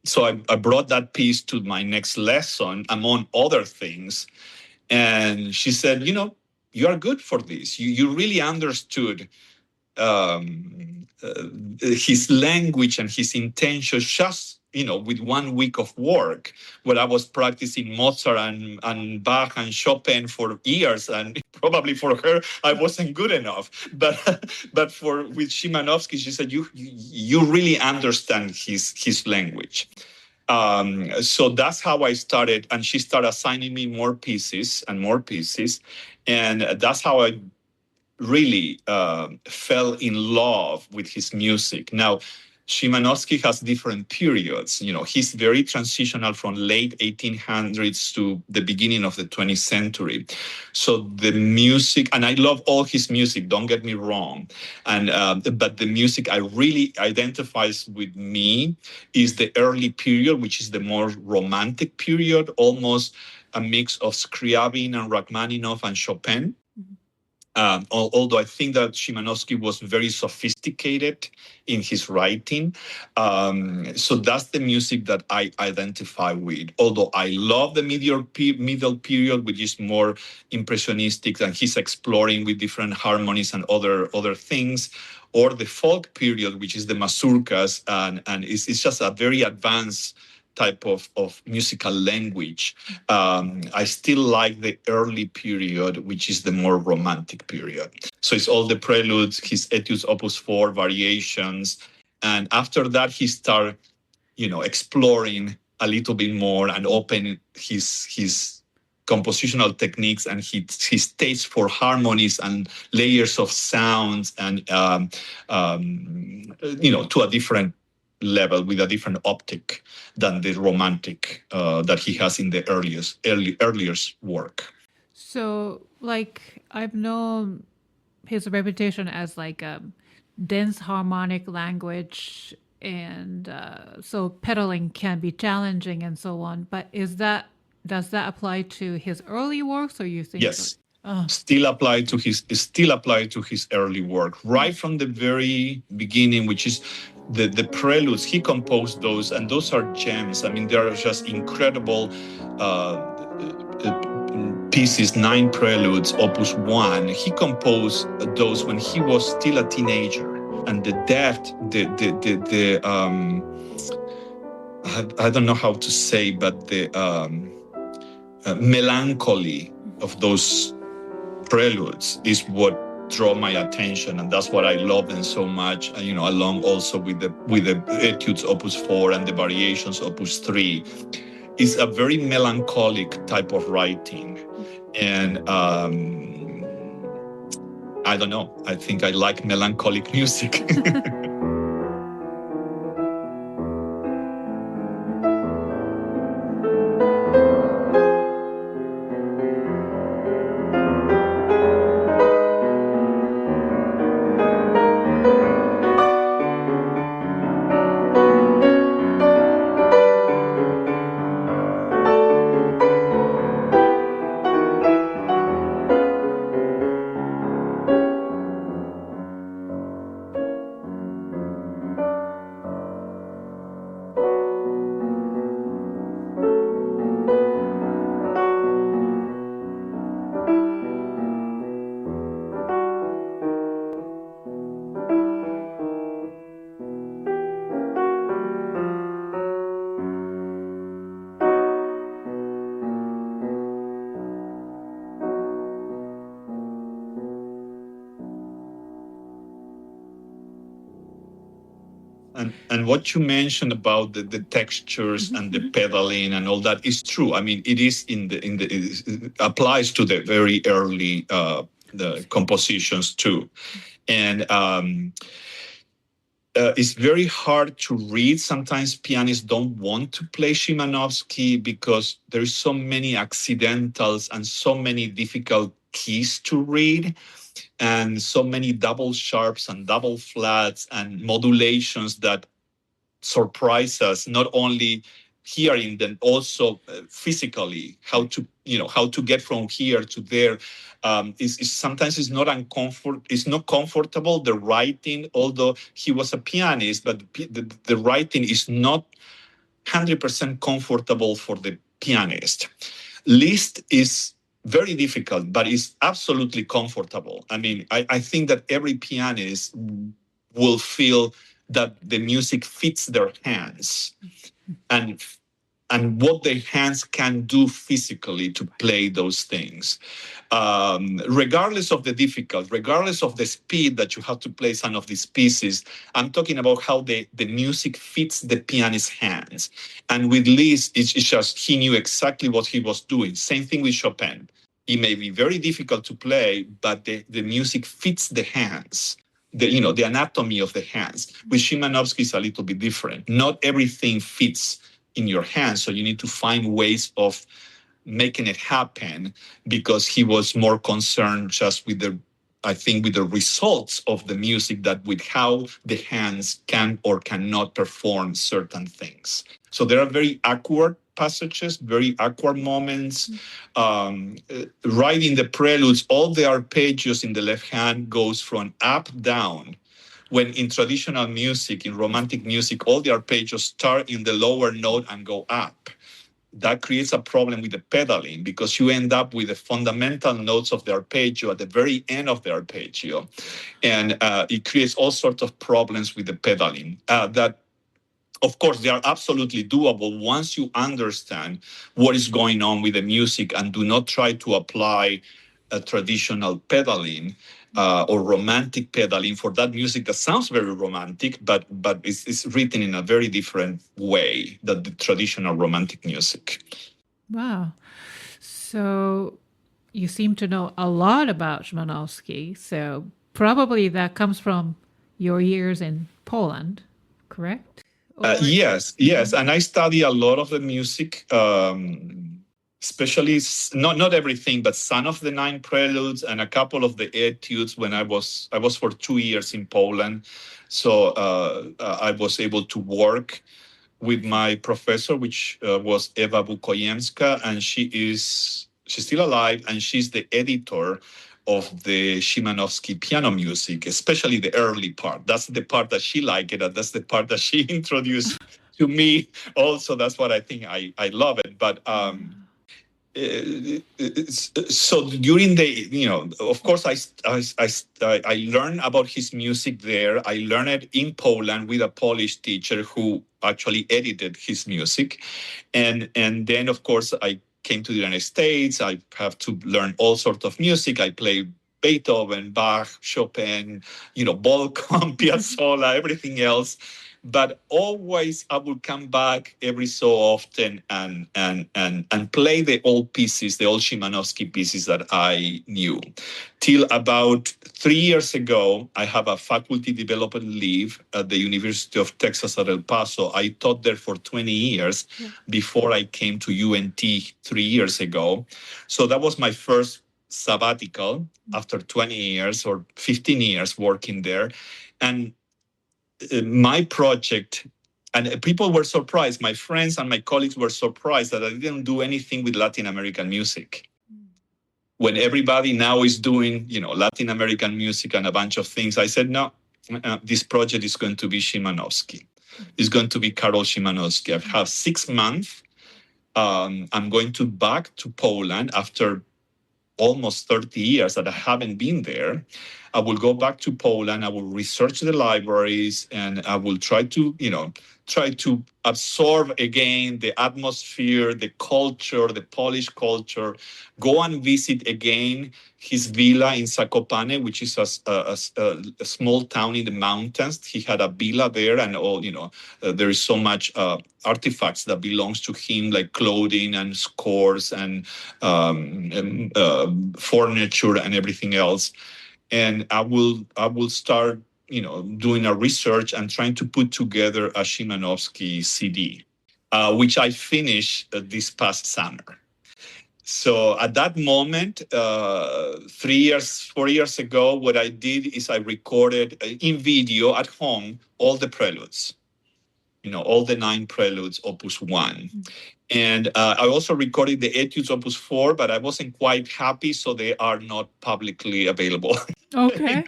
so I brought that piece to my next lesson, among other things. And she said, "You are good for this. You really understood his language and his intentions just, with 1 week of work, where I was practicing Mozart and Bach and Chopin for years, and probably for her I wasn't good enough. But with Szymanowski, she said, you really understand his language." So that's how I started, and she started assigning me more pieces, and that's how I really fell in love with his music. Now, Szymanowski has different periods. He's very transitional from late 1800s to the beginning of the 20th century. So the music, and I love all his music, don't get me wrong. But the music I really identifies with me is the early period, which is the more romantic period, almost a mix of Scriabin and Rachmaninoff and Chopin. Although I think that Szymanowski was very sophisticated in his writing. So that's the music that I identify with. Although I love the middle period, which is more impressionistic, and he's exploring with different harmonies and other things, or the folk period, which is the mazurkas, and it's just a very advanced type of musical language. I still like the early period, which is the more romantic period. So it's all the preludes, his Études Opus 4, variations. And after that, he started, exploring a little bit more and open his compositional techniques and his taste for harmonies and layers of sounds and, to a different level with a different optic than the romantic that he has in the earliest work. So, like, I've known his reputation as like a dense harmonic language, and so pedaling can be challenging and so on. But does that apply to his early works, or you think? Yes. Still applied to his early work, right from the very beginning, which is the preludes. He composed those, and those are gems. I mean, they are just incredible pieces. 9 preludes, Opus 1. He composed those when he was still a teenager, and the depth, I don't know how to say, but the melancholy of those preludes is what draw my attention, and that's what I love them so much. Along also with the Etudes Opus 4 and the variations Opus 3, is a very melancholic type of writing, and I don't know. I think I like melancholic music. And what you mentioned about the textures and the pedaling and all that is true. I mean, it is it applies to the very early the compositions too, and it's very hard to read. Sometimes pianists don't want to play Szymanowski because there's so many accidentals and so many difficult keys to read, and so many double sharps and double flats and modulations that surprise us, not only hearing them, also physically, how to get from here to there. Is sometimes it's not comfortable, the writing, although he was a pianist, but the writing is not 100% comfortable for the pianist. Liszt is very difficult, but it's absolutely comfortable. I mean, I think that every pianist will feel that the music fits their hands and what their hands can do physically to play those things. Regardless of the difficulty, regardless of the speed that you have to play some of these pieces, I'm talking about how the music fits the pianist's hands. And with Liszt, it's just he knew exactly what he was doing. Same thing with Chopin. It may be very difficult to play, but the music fits the hands. The anatomy of the hands. With Szymanowski is a little bit different. Not everything fits in your hands, so you need to find ways of making it happen, because he was more concerned just with the results of the music than with how the hands can or cannot perform certain things. So there are very awkward passages, very awkward moments. Right in the preludes, all the arpeggios in the left hand goes from up down. When in traditional music, in romantic music, all the arpeggios start in the lower note and go up. That creates a problem with the pedaling because you end up with the fundamental notes of the arpeggio at the very end of the arpeggio. And it creates all sorts of problems with the pedaling that, of course, they are absolutely doable once you understand what is going on with the music and do not try to apply a traditional pedaling or romantic pedaling for that music that sounds very romantic, but it's written in a very different way than the traditional romantic music. Wow. So you seem to know a lot about Szymanowski. So probably that comes from your years in Poland, correct? Yes. And I study a lot of the music, especially not everything, but some of the 9 preludes and a couple of the Études when I was for 2 years in Poland. So I was able to work with my professor, which was Eva Bukojemska, and she's still alive, and she's the editor of the Szymanowski piano music, especially the early part. That's the part that she liked it, and that's the part that she introduced to me. Also, that's what I think I love it. But so during the, of course, I learned about his music there. I learned it in Poland with a Polish teacher who actually edited his music, and then of course I came to the United States. I have to learn all sorts of music. I play Beethoven, Bach, Chopin, Bolcom, Piazzolla, everything else. But always I would come back every so often and play the old pieces, the old Szymanowski pieces that I knew. Till about 3 years ago, I have a faculty development leave at the University of Texas at El Paso. I taught there for 20 years before I came to UNT 3 years ago. So that was my first sabbatical after 20 years or 15 years working there. And my project, and people were surprised, my friends and my colleagues were surprised that I didn't do anything with Latin American music. When everybody now is doing, Latin American music and a bunch of things, I said, no, this project is going to be Szymanowski. It's going to be Karol Szymanowski. I have 6 months. I'm going back to Poland after almost 30 years that I haven't been there. I will go back to Poland. I will research the libraries, and I will try to absorb again the atmosphere, the culture, the Polish culture. Go and visit again his villa in Zakopane, which is a small town in the mountains. He had a villa there, and there is so much artifacts that belongs to him, like clothing and scores and furniture and everything else. And I will start, doing a research and trying to put together a Szymanowski CD, which I finished this past summer. So at that moment, 4 years ago, what I did is I recorded in video at home all the preludes, all the 9 preludes, Opus 1. And I also recorded the Études Opus 4, but I wasn't quite happy, so they are not publicly available. Okay.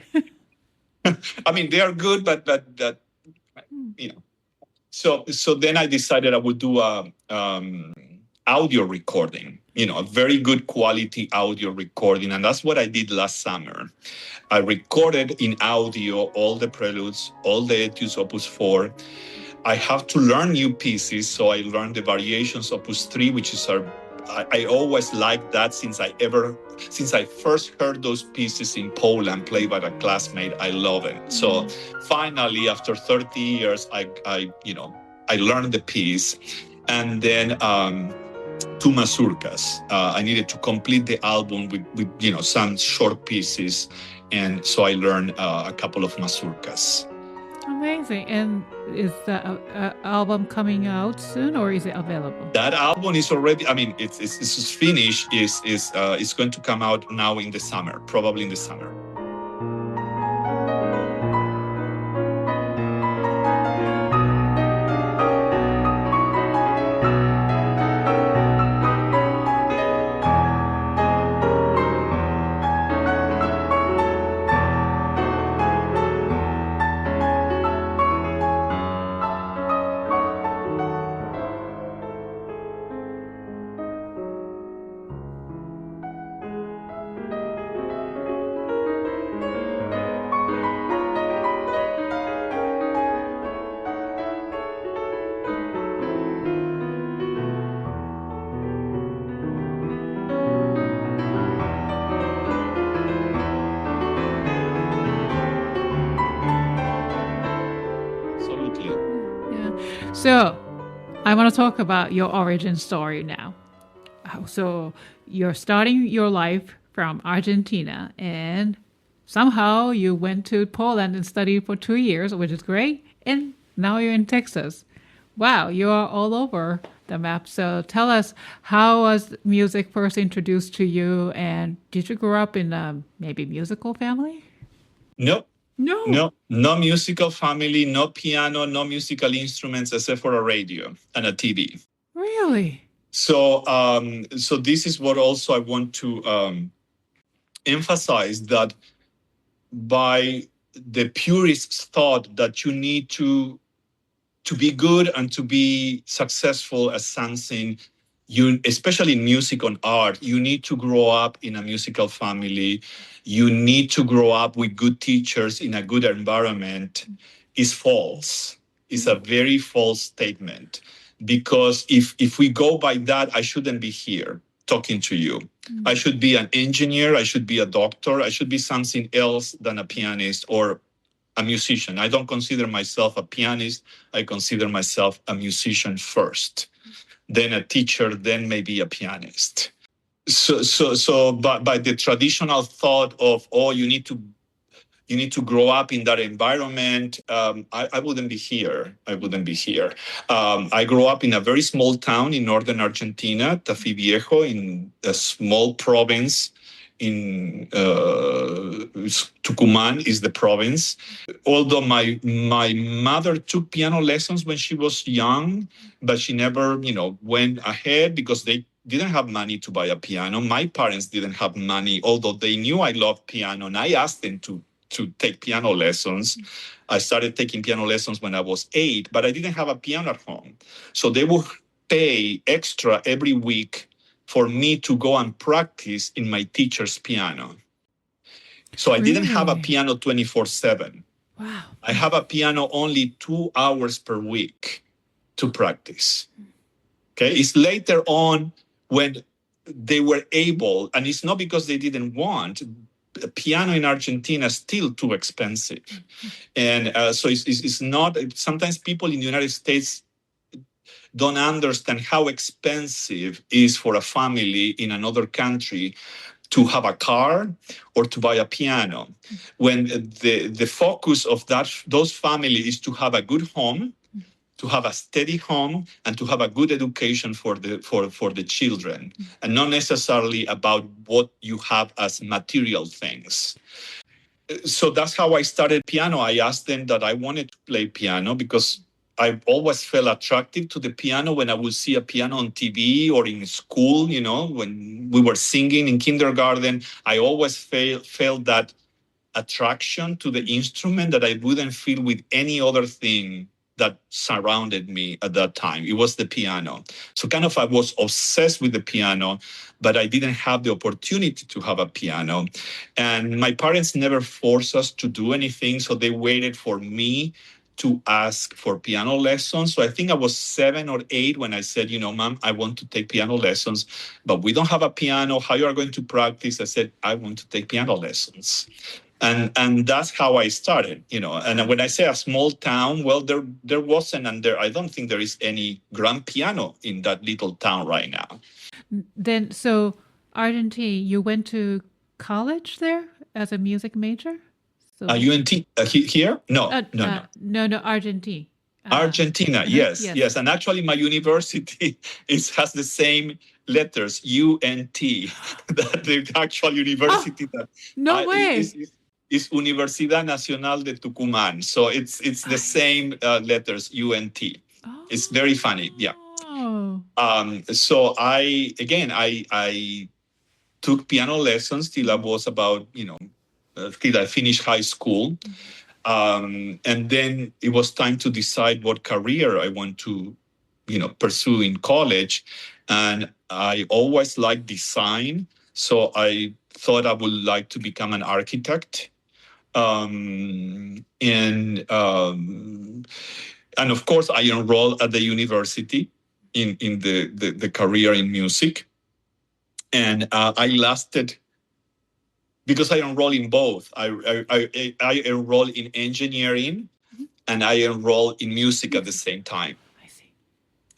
I mean, they are good, but So then I decided I would do a audio recording, a very good quality audio recording, and that's what I did last summer. I recorded in audio all the preludes, all the Études Opus 4. I have to learn new pieces, so I learned the variations Opus 3, which is I always liked that since I first heard those pieces in Poland played by a classmate. I love it. So finally, after 30 years, I learned the piece, and then 2 mazurkas. I needed to complete the album with some short pieces, and so I learned a couple of mazurkas. Amazing. And is the album coming out soon, or is it available? That album is already, it's finished. It's going to come out now in the summer, probably in the summer. So, I want to talk about your origin story now. So, you're starting your life from Argentina, and somehow you went to Poland and studied for 2 years, which is great. And now you're in Texas. Wow, you are all over the map. So tell us, how was music first introduced to you? And did you grow up in a maybe musical family? No, No. no musical family, no piano, no musical instruments except for a radio and a TV. Really? So, so this is what also I want to emphasize, that by the purists thought that you need to be good and to be successful as something, you, especially in music and art, you need to grow up in a musical family. You need to grow up with good teachers in a good environment, is false. It's a very false statement. Because if we go by that, I shouldn't be here talking to you. I should be an engineer, I should be a doctor, I should be something else than a pianist or a musician. I don't consider myself a pianist. I consider myself a musician first, then a teacher, then maybe a pianist. So, but by the traditional thought of, oh, you need to grow up in that environment. I wouldn't be here. I wouldn't be here. I grew up in a very small town in northern Argentina, Tafí Viejo, in a small province in Tucumán is the province. Although my mother took piano lessons when she was young, but she never, went ahead because they didn't have money to buy a piano. My parents didn't have money, although they knew I loved piano, and I asked them to take piano lessons. I started taking piano lessons when I was 8, but I didn't have a piano at home. So they would pay extra every week for me to go and practice in my teacher's piano. So I didn't have a piano 24/7. Wow. I have a piano only 2 hours per week to practice. Okay. It's later on when they were able, and it's not because they didn't want. A piano in Argentina is still too expensive. And so it's not, sometimes people in the United States don't understand how expensive it is for a family in another country to have a car or to buy a piano, when the focus of those families is to have a good home, to have a steady home, and to have a good education for the children, and not necessarily about what you have as material things. So that's how I started piano. I asked them that I wanted to play piano because I always felt attracted to the piano when I would see a piano on TV or in school, when we were singing in kindergarten. I always felt that attraction to the instrument that I wouldn't feel with any other thing that surrounded me at that time. It was the piano. So kind of I was obsessed with the piano, but I didn't have the opportunity to have a piano. And my parents never forced us to do anything, so they waited for me to ask for piano lessons. So I think I was 7 or 8 when I said, Mom, I want to take piano lessons, but we don't have a piano. How you are going to practice? I said, I want to take piano lessons. And that's how I started, And when I say a small town, well, there wasn't, and I don't think there is any grand piano in that little town right now. Then, so Argentina, you went to college there as a music major? So UNT here? No, no. No, Argentina. Argentina, yes. And actually my university has the same letters, UNT, that the actual university no way. Is Universidad Nacional de Tucumán. So it's the same letters, UNT. Oh. It's very funny, yeah. So I took piano lessons till I was about, till I finished high school. And then it was time to decide what career I want to, pursue in college. And I always liked design. So I thought I would like to become an architect. And of course, I enrolled at the university in the career in music. And I lasted, because I enrolled in both. I enrolled in engineering, and I enrolled in music at the same time. I see.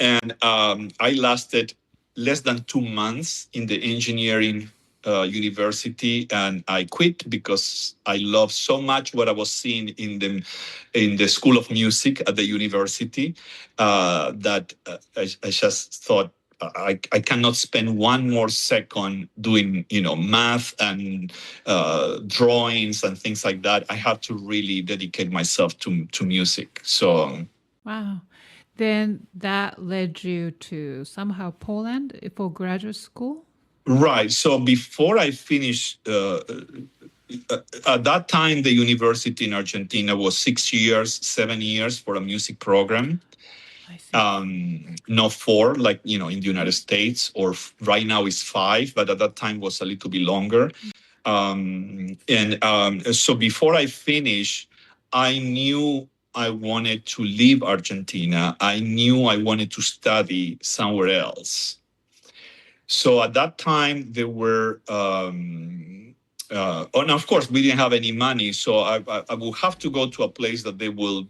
And I lasted less than 2 months in the engineering university, and I quit because I loved so much what I was seeing in the School of Music at the university that I just thought I cannot spend one more second doing math and drawings and things like that. I have to really dedicate myself to music. So Wow. Then that led you to somehow Poland for graduate school? right. So before I finished, at that time, the university in Argentina was 6 years, 7 years for a music program. I see. Not 4, like, in the United States, or right now is 5, but at that time was a little bit longer. So before I finished, I knew I wanted to leave Argentina. I knew I wanted to study somewhere else. So at that time, there were, and of course, we didn't have any money. So I will have to go to a place that they will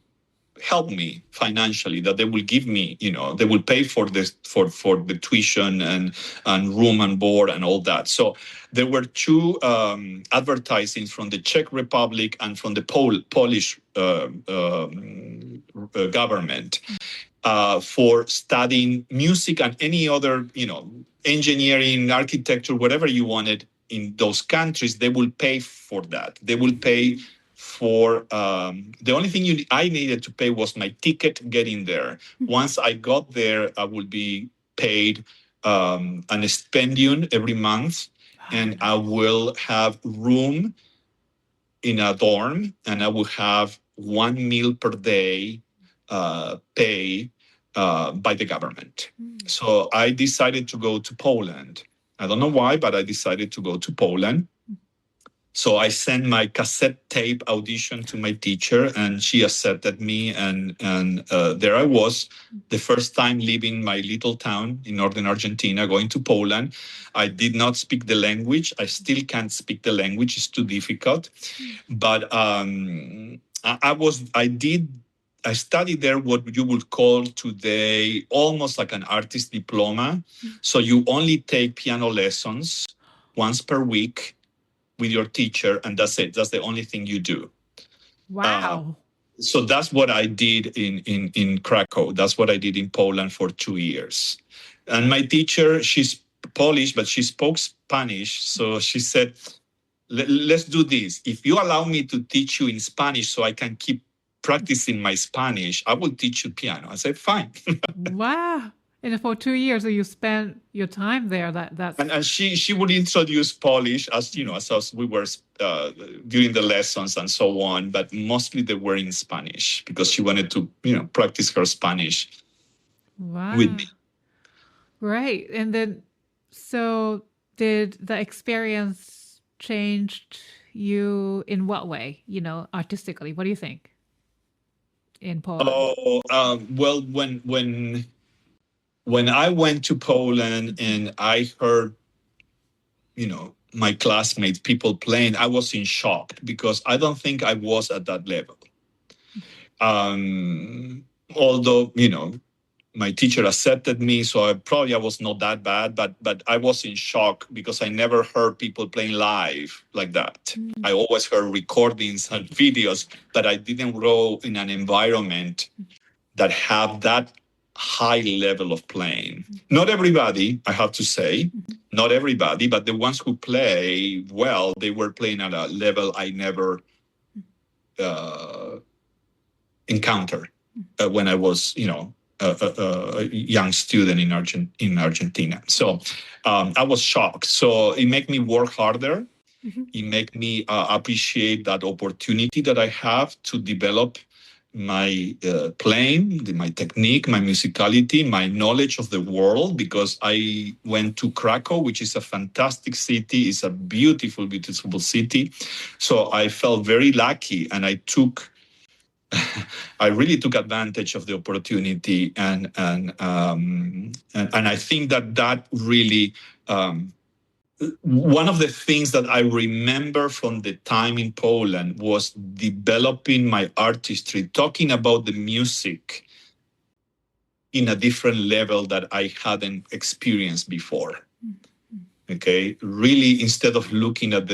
help me financially, that they will give me, they will pay for this, for the tuition and room and board and all that. So there were 2 advertisings from the Czech Republic and from the Polish government for studying music and any other, engineering, architecture, whatever you wanted in those countries. They will pay for that. They will pay for the only thing I needed to pay was my ticket getting there. Once I got there, I would be paid an stipendium every month, and I will have room in a dorm, and I will have 1 meal per day pay by the government. So I decided to go to Poland. I don't know why, but I decided to go to Poland. So I sent my cassette tape audition to my teacher, and she accepted me. And there I was, the first time leaving my little town in northern Argentina, going to Poland. I did not speak the language. I still can't speak the language. It's too difficult. But I studied there what you would call today almost like an artist diploma. So you only take piano lessons once per week with your teacher, and that's it. That's the only thing you do. Wow. So that's what I did in Krakow. That's what I did in Poland for 2 years. And my teacher, she's Polish, but she spoke Spanish. So she said, let's do this. If you allow me to teach you in Spanish so I can keep practicing my Spanish, I will teach you piano. I said, fine. Wow. And for 2 years, you spent your time there. That's and she would introduce Polish as as we were during the lessons and so on, but mostly they were in Spanish because she wanted to practice her Spanish with me. Right. And then, so did the experience changed you in what way? Artistically, what do you think? In Poland. Well, when I went to Poland and I heard, my classmates, people playing, I was in shock because I don't think I was at that level. Although, my teacher accepted me, so I was not that bad, but I was in shock because I never heard people playing live like that. I always heard recordings and videos, but I didn't grow in an environment that had that high level of playing. Not everybody, I have to say, not everybody, but the ones who play well, they were playing at a level I never encountered when I was, a young student in Argentina. So I was shocked. So it made me work harder. It made me appreciate that opportunity that I have to develop my playing, my technique, my musicality, my knowledge of the world, because I went to Krakow, which is a fantastic city. It's a beautiful, beautiful city. So I felt very lucky, and I really took advantage of the opportunity, and I think that really. One of the things that I remember from the time in Poland was developing my artistry, talking about the music in a different level that I hadn't experienced before. Okay, really, instead of looking at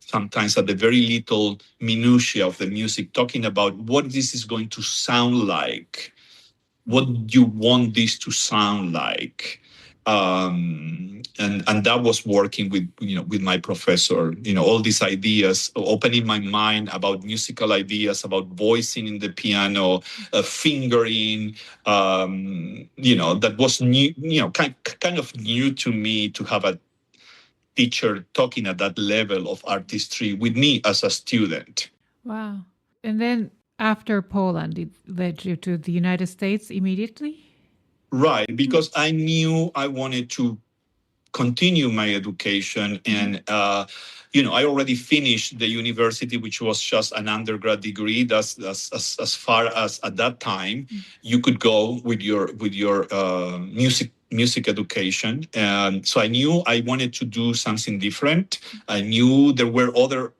sometimes at the very little minutiae of the music, talking about what this is going to sound like, what you want this to sound like. And that was working with my professor, all these ideas, opening my mind about musical ideas, about voicing in the piano, fingering, that was new, kind of new to me, to have a teacher talking at that level of artistry with me as a student. Wow. And then after Poland, it led you to the United States immediately? Right, because I knew I wanted to continue my education, and I already finished the university, which was just an undergrad degree. That's as far as at that time you could go with your music education. And so I knew I wanted to do something different. I knew there were other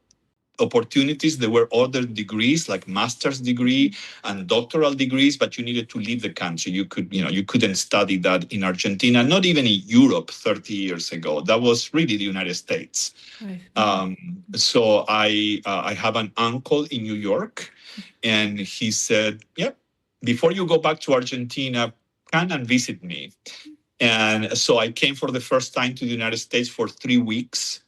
opportunities. There were other degrees, like master's degree and doctoral degrees, but you needed to leave the country. You couldn't study that in Argentina, not even in Europe 30 years ago. That was really the United States. Right. So I have an uncle in New York, and he said, "Yep, before you go back to Argentina, come and visit me." And so I came for the first time to the United States for 3 weeks.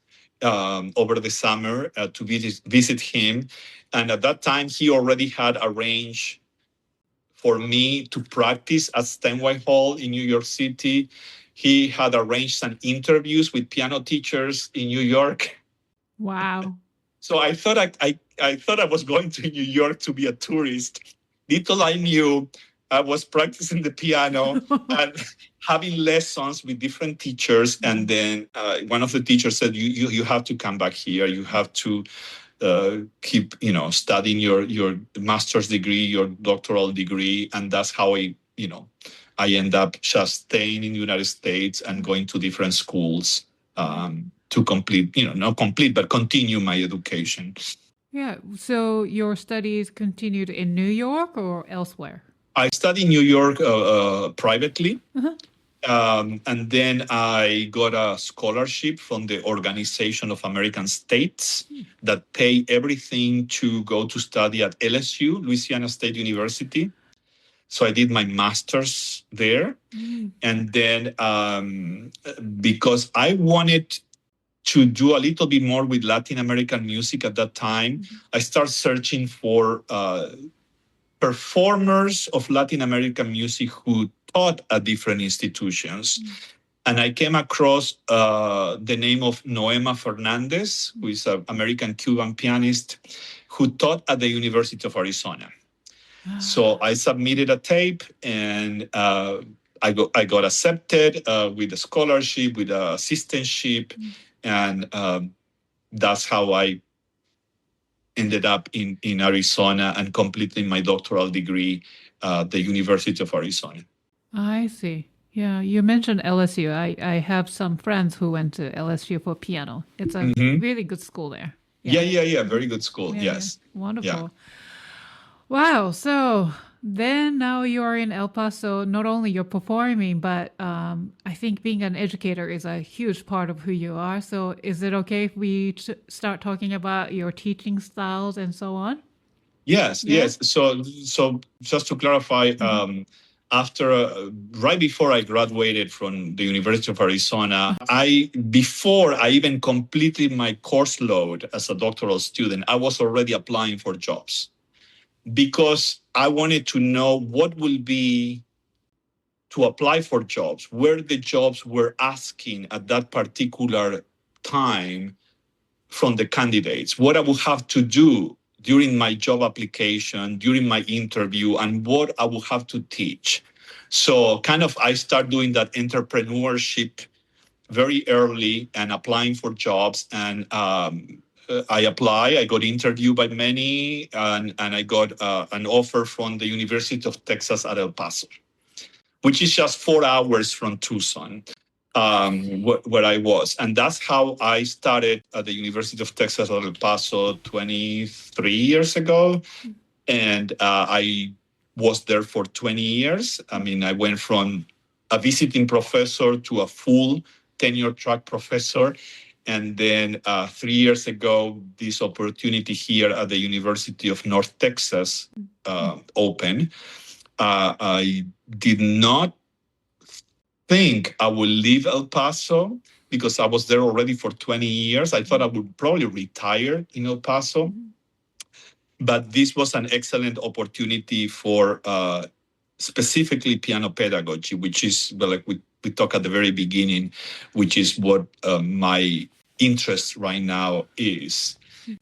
Over the summer to visit him. And at that time, he already had arranged for me to practice at Steinway Hall in New York City. He had arranged some interviews with piano teachers in New York. Wow. So I thought I thought I was going to New York to be a tourist. Little I knew, I was practicing the piano and having lessons with different teachers. And then one of the teachers said, you have to come back here. You have to keep, studying your master's degree, your doctoral degree. And that's how I end up just staying in the United States and going to different schools to complete, not complete, but continue my education. Yeah. So your studies continued in New York or elsewhere? I studied in New York privately. And then I got a scholarship from the Organization of American States that pay everything to go to study at LSU, Louisiana State University. So I did my master's there. And then because I wanted to do a little bit more with Latin American music at that time, I started searching for performers of Latin American music who taught at different institutions. And I came across the name of Noema Fernandez, who is an American-Cuban pianist who taught at the University of Arizona. So I submitted a tape, and I got accepted with a scholarship, with an assistantship, and that's how I ended up in Arizona and completing my doctoral degree at the University of Arizona. I see. Yeah, you mentioned LSU. I have some friends who went to LSU for piano. It's a really good school there. Yeah. Very good school. Yeah, yes. Yeah. Wonderful. Yeah. Wow. So then now you're in El Paso. Not only you're performing, but I think being an educator is a huge part of who you are. So is it okay if we start talking about your teaching styles and so on? Yes. So just to clarify, right before I graduated from the University of Arizona, before I even completed my course load as a doctoral student, I was already applying for jobs, because I wanted to know what will be to apply for jobs, where the jobs were asking at that particular time from the candidates, what I would have to do during my job application, during my interview, and what I would have to teach. So I start doing that entrepreneurship very early and applying for jobs. And I got interviewed by many, and I got an offer from the University of Texas at El Paso, which is just 4 hours from Tucson, where I was. And that's how I started at the University of Texas at El Paso 23 years ago. And I was there for 20 years. I mean, I went from a visiting professor to a full tenure track professor. And then 3 years ago, this opportunity here at the University of North Texas opened. I did not think I would leave El Paso because I was there already for 20 years. I thought I would probably retire in El Paso. But this was an excellent opportunity for specifically piano pedagogy, which is, well, like we talked at the very beginning, which is what my interest right now is.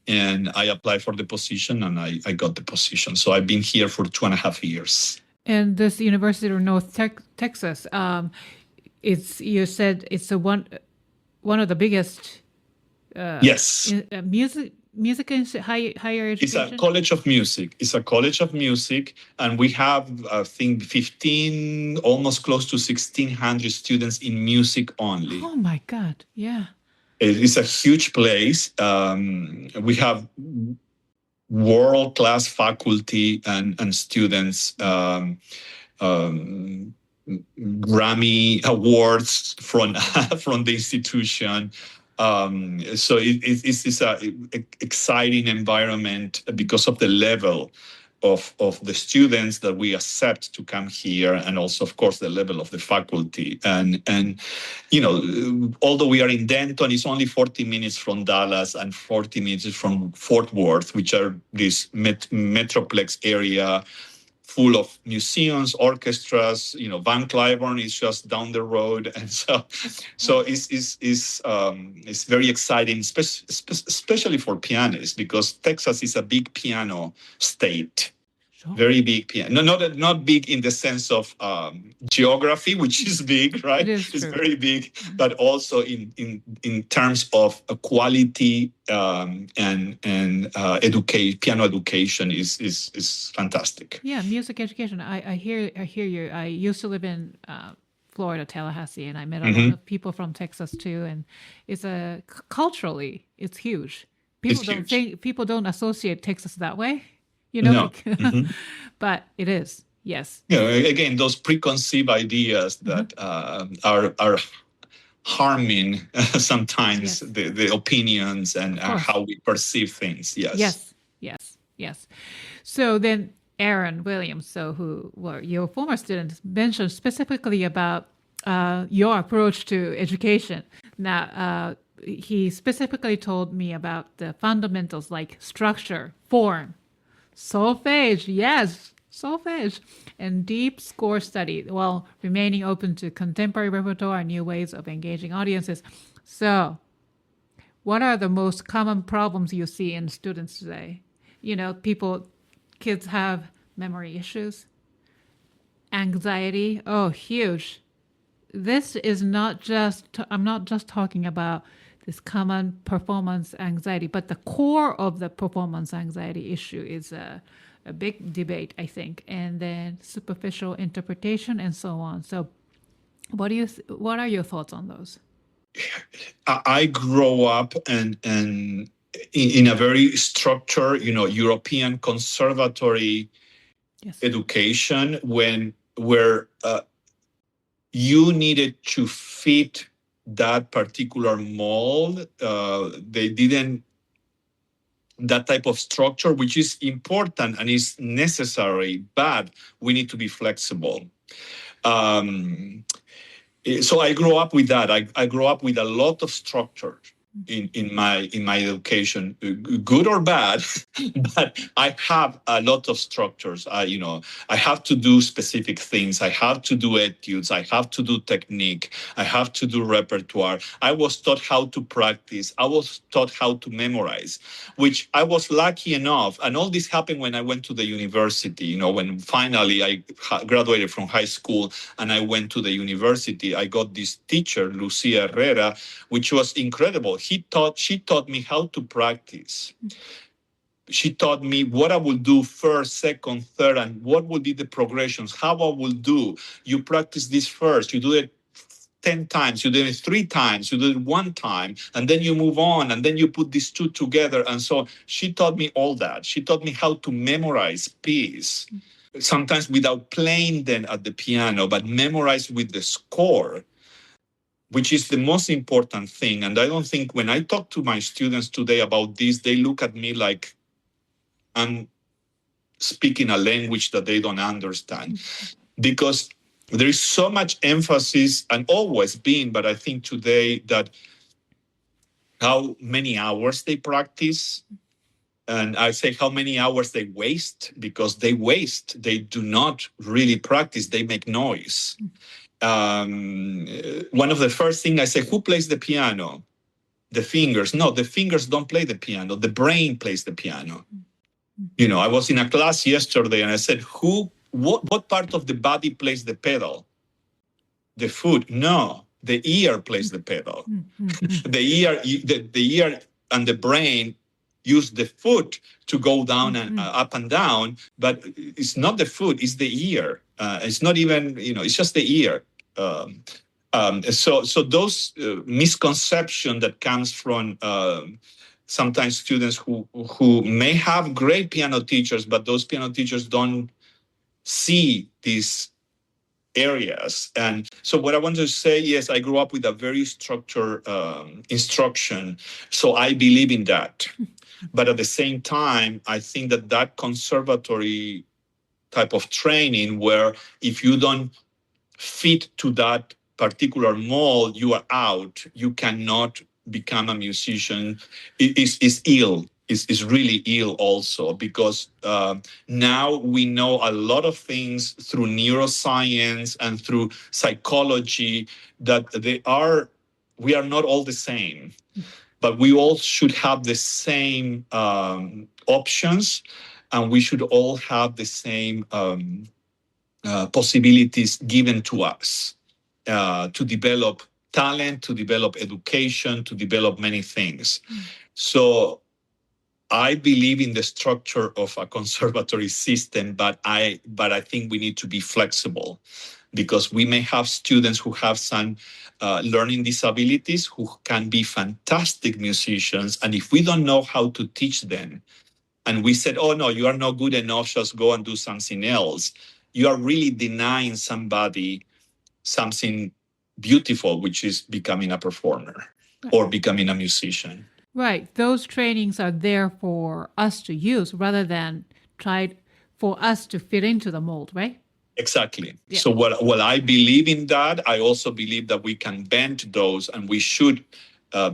And I applied for the position and I got the position. So I've been here for 2.5 years. And this University of North Texas, you said it's one of the biggest yes. Higher education? It's a college of music. It's a college of music. And we have, I think, 15, almost close to 1,600 students in music only. Oh, my God. Yeah. It's a huge place. We have world-class faculty and students, Grammy awards from the institution. So it's an exciting environment because of the level of the students that we accept to come here, and also, of course, the level of the faculty. And although we are in Denton, it's only 40 minutes from Dallas and 40 minutes from Fort Worth, which are this metroplex area full of museums, orchestras. Van Cliburn is just down the road, and so it's very exciting, especially for pianists, because Texas is a big piano state. Sure. Very big piano. Not big in the sense of geography, which is big, right? It's very big, but also in terms of quality and education. Piano education is fantastic. Yeah, music education. I hear you. I used to live in Florida, Tallahassee, and I met a lot of people from Texas too. And it's culturally, it's huge. People don't associate Texas that way. No. But it is, yes. Again, those preconceived ideas that are harming sometimes the opinions and how we perceive things. Yes. So then Aaron Williams, who were your former students, mentioned specifically about your approach to education. Now, he specifically told me about the fundamentals like structure, form, solfege, and deep score study, while remaining open to contemporary repertoire and new ways of engaging audiences. So, what are the most common problems you see in students today? Kids have memory issues, anxiety. Oh, huge. This is not just, I'm not just talking about this common performance anxiety, but the core of the performance anxiety issue is a big debate, I think, and then superficial interpretation and so on. So what are your thoughts on those? I grew up in a very structured, European conservatory education where you needed to fit that particular mold. They didn't, that type of structure, which is important and is necessary, but we need to be flexible. So I grew up with that. I grew up with a lot of structure in my education, good or bad, but I have a lot of structures. I have to do specific things. I have to do etudes. I have to do technique. I have to do repertoire. I was taught how to practice. I was taught how to memorize, which I was lucky enough. And all this happened when I went to the university. When finally I graduated from high school and I went to the university, I got this teacher, Lucia Herrera, which was incredible. She taught me how to practice. She taught me what I will do first, second, third, and what will be the progressions, how I will do. You practice this first, you do it 10 times, you do it 3 times, you do it 1 time, and then you move on, and then you put these 2 together. And so she taught me all that. She taught me how to memorize piece. sometimes without playing them at the piano, but memorize with the score, which is the most important thing. And I don't think when I talk to my students today about this, they look at me like I'm speaking a language that they don't understand. Because there is so much emphasis, and always been, but I think today, that how many hours they practice. And I say how many hours they waste, because they waste. They do not really practice. They make noise. One of the first things I say, who plays the piano? The fingers. No, the fingers don't play the piano. The brain plays the piano. You know, I was in a class yesterday and I said, what part of the body plays the pedal? The foot? No, the ear plays the pedal. the ear and the brain use the foot to go down and up and down, but it's not the foot, it's the ear. It's not even, it's just the ear. So those misconception that comes from sometimes students who may have great piano teachers, but those piano teachers don't see these areas. And so what I want to say, yes, I grew up with a very structured instruction, so I believe in that. But at the same time, I think that conservatory type of training, where if you don't fit to that particular mold, you are out. You cannot become a musician. Is ill. Is really ill also, because now we know a lot of things through neuroscience and through psychology that we are not all the same, but we all should have the same options, and we should all have the same possibilities given to us to develop talent, to develop education, to develop many things. So I believe in the structure of a conservatory system, but I think we need to be flexible, because we may have students who have some learning disabilities who can be fantastic musicians. And if we don't know how to teach them, and we said, oh, no, you are not good enough, just go and do something else, you are really denying somebody something beautiful, which is becoming a performer or becoming a musician. Right. Those trainings are there for us to use rather than for us to fit into the mold, right? Exactly. Yeah. So while I believe in that, I also believe that we can bend those, and we should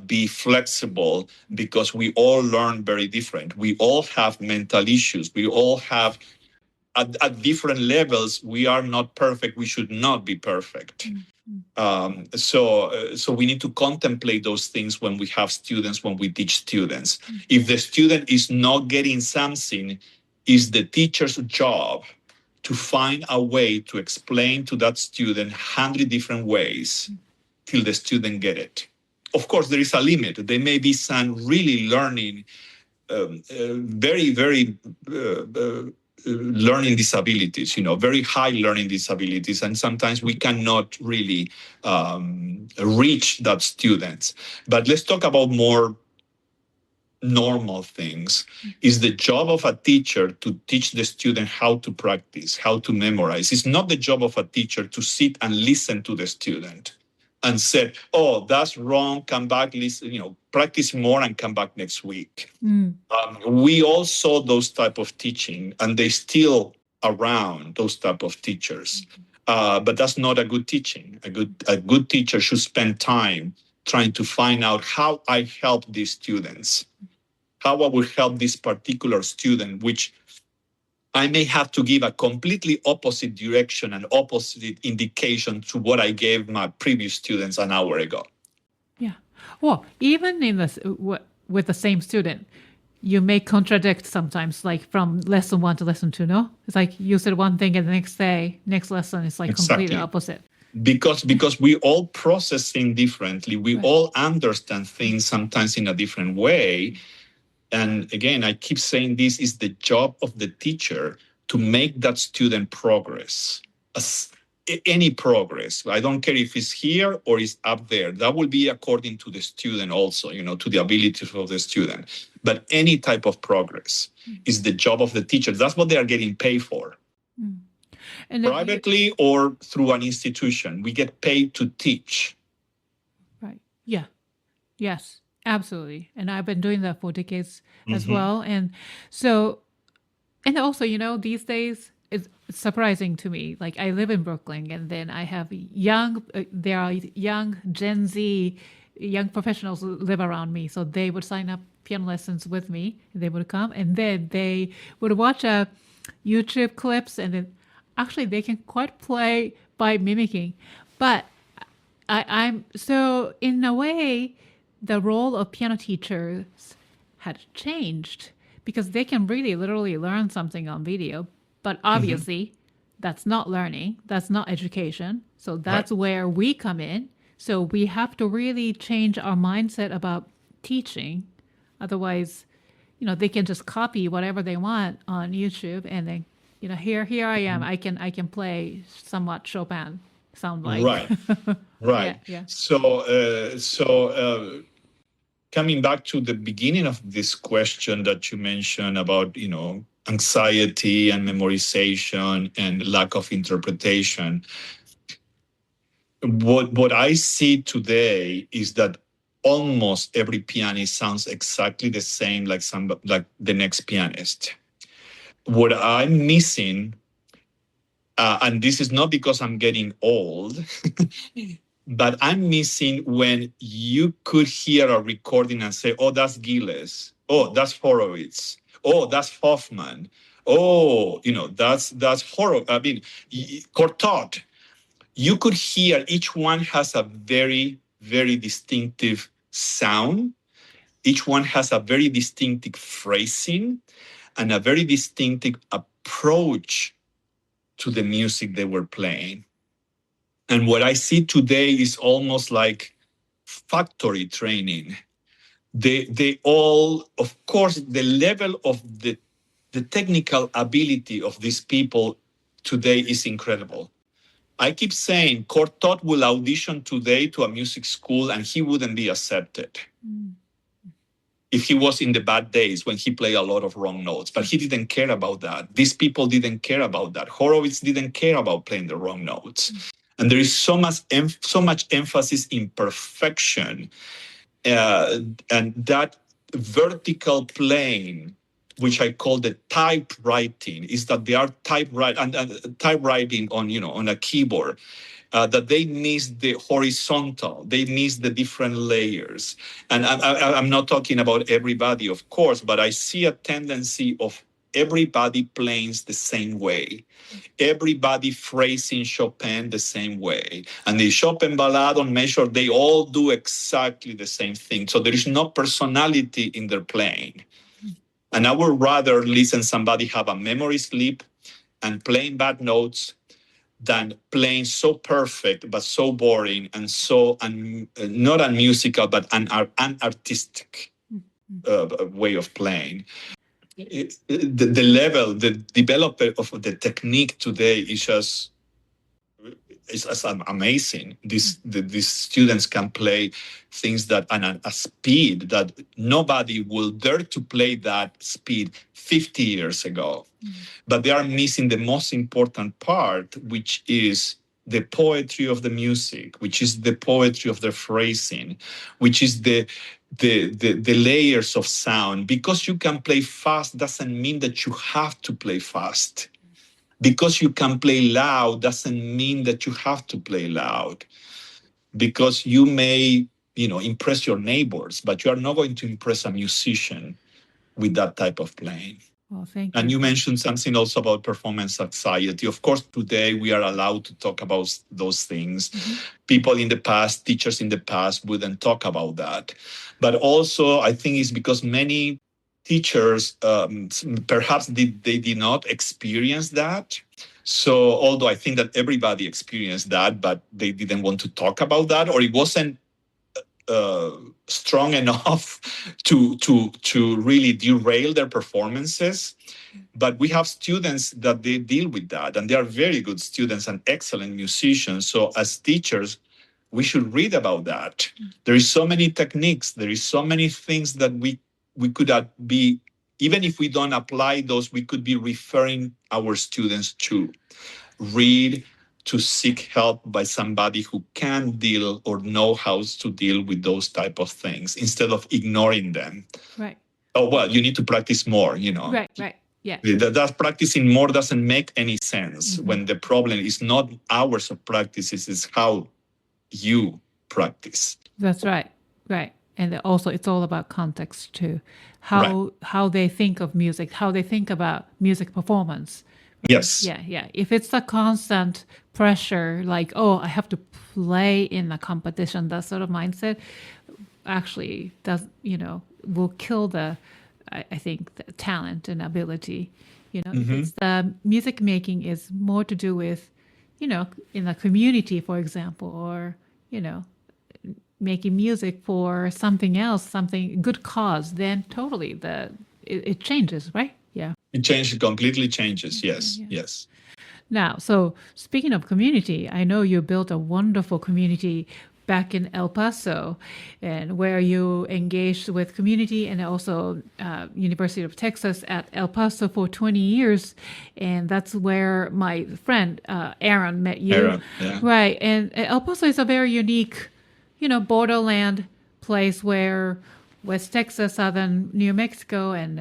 be flexible, because we all learn very different. We all have mental issues. We all have, at different levels, we are not perfect. We should not be perfect. So we need to contemplate those things when we have students, when we teach students. If the student is not getting something, it's the teacher's job to find a way to explain to that student 100 different ways till the student get it. Of course, there is a limit. There may be some really learning, very, very learning disabilities, very high learning disabilities. And sometimes we cannot really reach that students. But let's talk about more normal things. Is the job of a teacher to teach the student how to practice, how to memorize. It's not the job of a teacher to sit and listen to the student and say, oh, that's wrong, come back, listen, practice more and come back next week. We all saw those type of teaching, and they still around, those type of teachers. But that's not a good teaching. A good teacher should spend time trying to find out how I help these students, how I will help this particular student, which I may have to give a completely opposite direction and opposite indication to what I gave my previous students an hour ago. Yeah. Well, even with the same student, you may contradict sometimes, like from lesson 1 to lesson 2, no? It's like you said one thing and the next lesson is like completely opposite. Because we all process things differently. We all understand things sometimes in a different way. And again, I keep saying this is the job of the teacher to make that student progress. Any progress. I don't care if it's here or it's up there. That will be according to the student also, to the abilities of the student. But any type of progress is the job of the teacher. That's what they are getting paid for. And privately or through an institution. We get paid to teach. Right. Yeah. Yes, absolutely. And I've been doing that for decades as well. And so, and also, these days it's surprising to me. Like I live in Brooklyn, and then I have there are young Gen Z, young professionals who live around me. So they would sign up piano lessons with me. They would come, and then they would watch YouTube clips, and then actually they can quite play by mimicking. But I'm so in a way, the role of piano teachers had changed because they can really literally learn something on video. But obviously, that's not learning, that's not education. So that's where we come in. So we have to really change our mindset about teaching. Otherwise, they can just copy whatever they want on YouTube, and then, here I am. I can play somewhat Chopin sound like. Right. Yeah. So coming back to the beginning of this question that you mentioned about, anxiety and memorization and lack of interpretation, what I see today is that almost every pianist sounds exactly the same like the next pianist. What I'm missing, and this is not because I'm getting old, but I'm missing when you could hear a recording and say, oh, that's Gilles. Oh, that's Horowitz. Oh, that's Hoffman. Oh, that's Horowitz. I mean, Cortot. You could hear each one has a very, very distinctive sound. Each one has a very distinctive phrasing and a very distinctive approach to the music they were playing. And what I see today is almost like factory training. They all, of course, the level of the technical ability of these people today is incredible. I keep saying Cortot will audition today to a music school and he wouldn't be accepted. If he was in the bad days when he played a lot of wrong notes, but he didn't care about that. These people didn't care about that. Horowitz didn't care about playing the wrong notes. And there is so much emphasis in perfection, and that vertical plane, which I call the typewriting, is that they are typewriting on a keyboard. That they miss the horizontal, they miss the different layers. And I'm not talking about everybody, of course, but I see a tendency of everybody playing the same way. Everybody phrasing Chopin the same way. And the Chopin ballade on measure, they all do exactly the same thing. So there is no personality in their playing. And I would rather listen somebody have a memory slip and playing bad notes than playing so perfect but so boring and so not unmusical but unartistic way of playing. The level, the development of the technique today is just amazing. These students can play things that at a speed that nobody will dare to play that speed 50 years ago. But they are missing the most important part, which is the poetry of the music, which is the poetry of the phrasing, which is the layers of sound. Because you can play fast doesn't mean that you have to play fast. Because you can play loud doesn't mean that you have to play loud. Because you may, impress your neighbors, but you are not going to impress a musician with that type of playing. Well, thank you. And you mentioned something also about performance anxiety. Of course, today we are allowed to talk about those things. People in the past, teachers in the past wouldn't talk about that. But also, I think it's because many teachers perhaps they did not experience that. So although I think that everybody experienced that, but they didn't want to talk about that, or it wasn't strong enough to really derail their performances. But we have students that they deal with that, and they are very good students and excellent musicians. So as teachers, we should read about that. There is so many techniques. There is so many things that we could be, even if we don't apply those, we could be referring our students to. read, to seek help by somebody who can deal or know how to deal with those type of things instead of ignoring them. Right. Oh, well, you need to practice more, Right. Yeah. That practicing more doesn't make any sense when the problem is not hours of practice, it's how you practice. That's right. Right. And also it's all about context too. How they think of music, how they think about music performance. Yes. Yeah. If it's a constant pressure, like, oh, I have to play in a competition, that sort of mindset actually does, will kill I think, the talent and ability. If it's the music making is more to do with, in a community, for example, or, making music for something else, something good cause, then totally it changes, right? Yeah. It completely changes. Yes. Yeah. Yes. Now, so speaking of community, I know you built a wonderful community back in El Paso, and where you engaged with community and also University of Texas at El Paso for 20 years. And that's where my friend Aaron met you. Aaron, yeah. Right. And El Paso is a very unique, borderland place where West Texas, southern New Mexico, and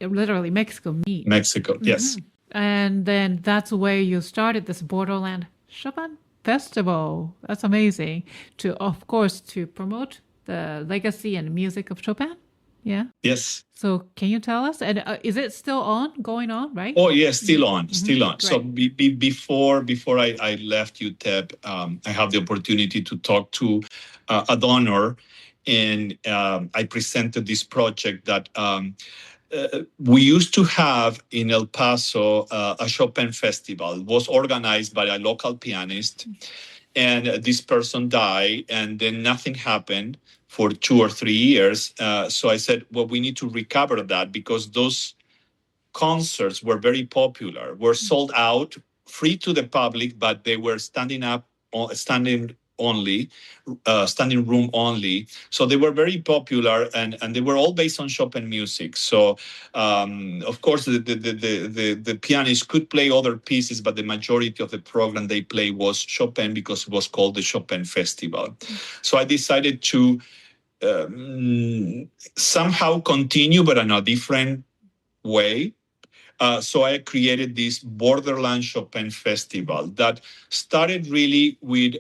literally Mexico meet. Mexico, yes. And then that's where you started this Borderland Chopin Festival. That's amazing. Of course, to promote the legacy and music of Chopin. Yeah. Yes. So can you tell us? And is it still going on, right? Oh, yes, still on. Right. So before I left UTEP, I have the opportunity to talk to a donor, and I presented this project that we used to have in El Paso a Chopin festival. It was organized by a local pianist, and this person died, and then nothing happened for 2 or 3 years. So I said, well, we need to recover that, because those concerts were very popular, were sold out, free to the public, but they were standing room only. So they were very popular, and they were all based on Chopin music. So of course the pianist could play other pieces, but the majority of the program they play was Chopin, because it was called the Chopin Festival. So I decided to somehow continue, but in a different way. So I created this Borderland Chopin Festival that started really with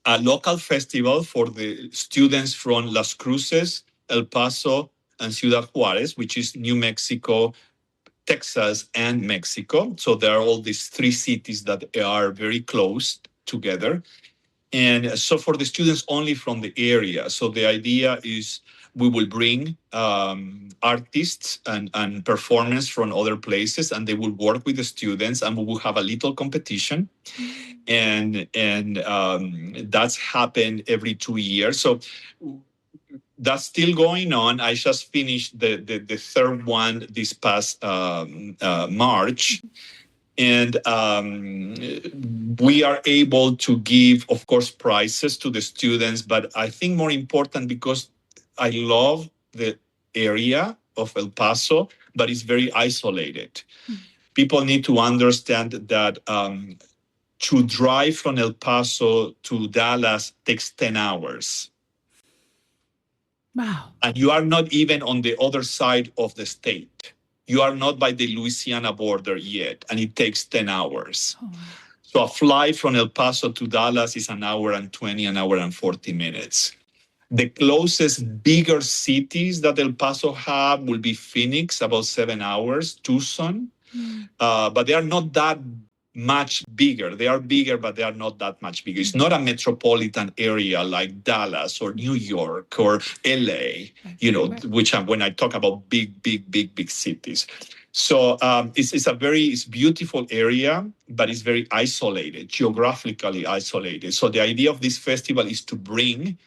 a local festival for the students from Las Cruces, El Paso, and Ciudad Juarez, which is New Mexico, Texas, and Mexico. So there are all these 3 cities that are very close together. And so for the students only from the area. So the idea is we will bring artists and performers from other places, and they will work with the students, and we will have a little competition. And that's happened every 2 years. So that's still going on. I just finished the third one this past March. And we are able to give, of course, prizes to the students. But I think more important, because I love the area of El Paso, but it's very isolated. People need to understand that to drive from El Paso to Dallas takes 10 hours. Wow. And you are not even on the other side of the state. You are not by the Louisiana border yet, and it takes 10 hours. Oh. So a flight from El Paso to Dallas is an hour and 20, an hour and 40 minutes. The closest bigger cities that El Paso have will be Phoenix, about 7 hours, Tucson. But they are not that much bigger. They are bigger, but they are not that much bigger. It's not a metropolitan area like Dallas or New York or LA, which when I talk about big cities. So it's beautiful area, but it's very isolated, geographically isolated. So the idea of this festival is to bring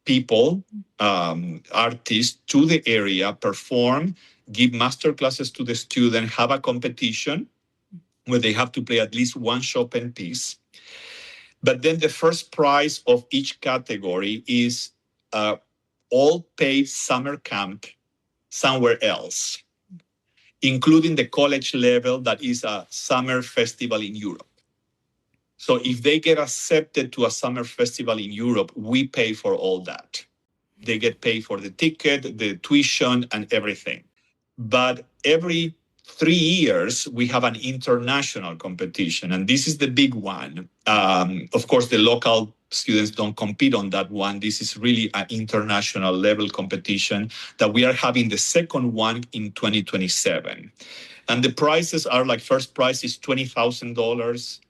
people, artists to the area, perform, give master classes to the student, have a competition where they have to play at least one Chopin piece. But then the first prize of each category is all paid summer camp somewhere else. including the college level that is a summer festival in Europe. So if they get accepted to a summer festival in Europe, we pay for all that. They get paid for the ticket, the tuition, and everything. But every 3 years, we have an international competition, and this is the big one. Of course, the local students don't compete on that one. This is really an international level competition that we are having the second one in 2027. And the prizes are like, first prize is $20,000.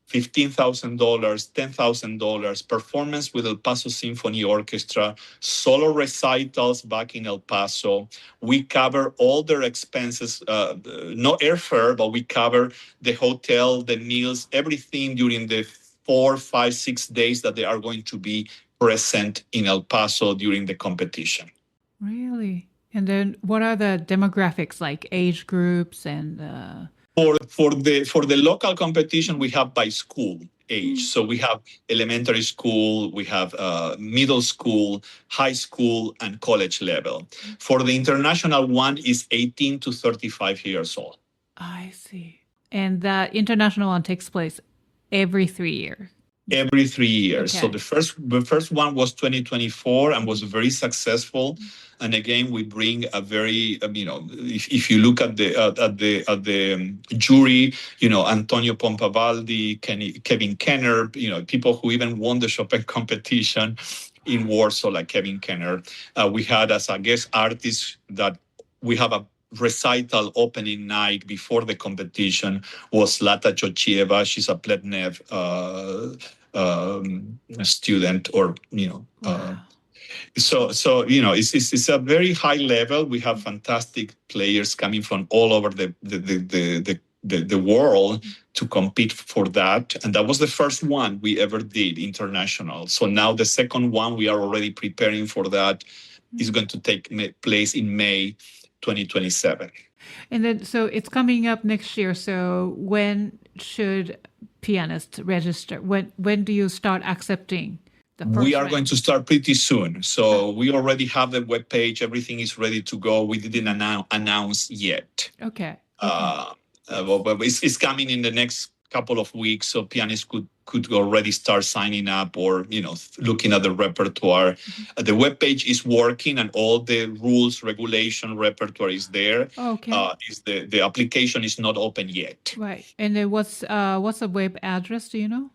$15,000, $10,000, performance with El Paso Symphony Orchestra, solo recitals back in El Paso. We cover all their expenses, no airfare, but we cover the hotel, the meals, everything during the 4, 5, 6 days that they are going to be present in El Paso during the competition. Really? And then what are the demographics, like age groups and... For the local competition, we have by school age. So we have elementary school, we have middle school, high school, and college level. For the international one is 18 to 35 years old. I see. And that international one takes place every 3 years. Every 3 years. Okay. So the first one was 2024 and was very successful. And again, we bring a very, if you look at the jury, Antonio Pompavaldi, Kevin Kenner, people who even won the Chopin competition in Warsaw, like Kevin Kenner. We had as a guest artist that we have a recital opening night before the competition was Lata Chochieva. She's a Pletnev student, or Wow. So it's a very high level. We have fantastic players coming from all over the world to compete for that, and that was the first one we ever did international. So now the second one, we are already preparing for that. Is going to take place in May 2027. And then, so it's coming up next year. So when should pianists register? When do you start accepting the first We are round? going to start pretty soon. So we already have the webpage. Everything is ready to go. We didn't announce yet. Okay. But it's coming in the next couple of weeks. So pianists could already start signing up, or looking at the repertoire. The webpage is working, and all the rules, regulation, repertoire is there. Okay. The application is not open yet. Right. And then what's the web address? Do you know?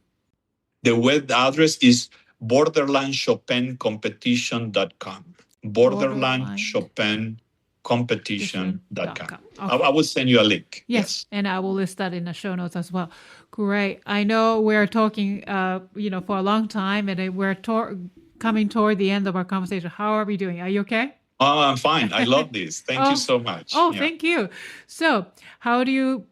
The web address is borderlandchopincompetition.com. borderlandchopincompetition.com. Okay. I will send you a link. Yes, and I will list that in the show notes as well. Great. I know we're talking, for a long time, and we're coming toward the end of our conversation. How are we doing? Are you okay? Oh, I'm fine. I love this. Thank you so much. Oh, yeah. Thank you. So how do you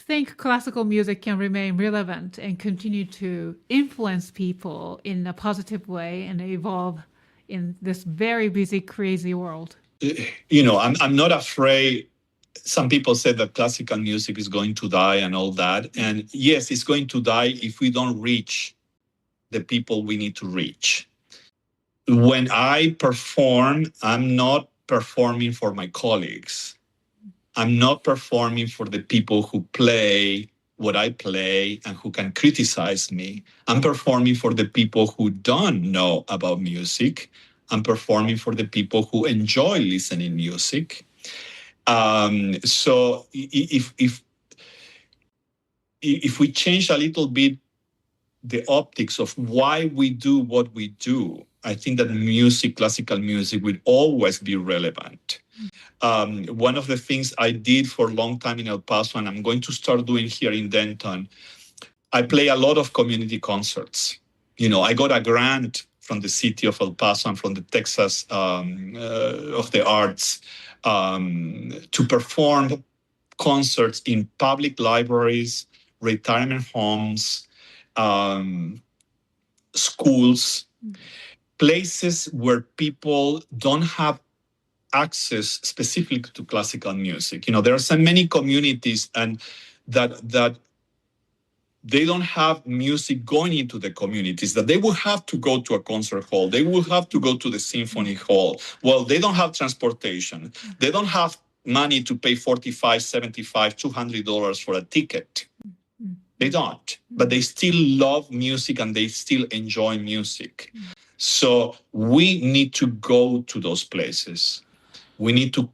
think classical music can remain relevant and continue to influence people in a positive way and evolve in this very busy, crazy world? I'm not afraid. Some people say that classical music is going to die and all that. And yes, it's going to die if we don't reach the people we need to reach. When I perform, I'm not performing for my colleagues. I'm not performing for the people who play what I play and who can criticize me. I'm performing for the people who don't know about music. I'm performing for the people who enjoy listening music. So if we change a little bit the optics of why we do what we do, I think that classical music will always be relevant. One of the things I did for a long time in El Paso, and I'm going to start doing here in Denton, I play a lot of community concerts. I got a grant from the city of El Paso and from the Texas of the Arts to perform concerts in public libraries, retirement homes, schools, places where people don't have access specifically to classical music. There are so many communities and that they don't have music going into the communities, that they will have to go to a concert hall. They will have to go to the symphony hall. Well, they don't have transportation. They don't have money to pay $45, $75, $200 for a ticket. They don't, but they still love music and they still enjoy music. So we need to go to those places. We need to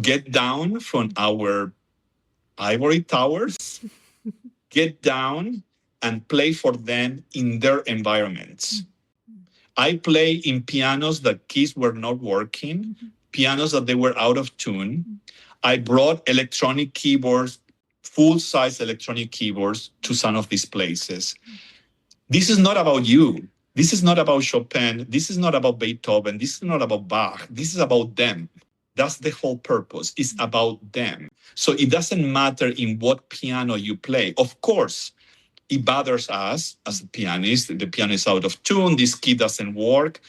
get down from our ivory towers, get down and play for them in their environments. I play in pianos that keys were not working, pianos that they were out of tune. I brought electronic keyboards, full-size electronic keyboards to some of these places. This is not about you. This is not about Chopin. This is not about Beethoven. This is not about Bach. This is about them. That's the whole purpose. It's about them. So it doesn't matter in what piano you play. Of course, it bothers us as a pianist. The piano is out of tune. This key doesn't work.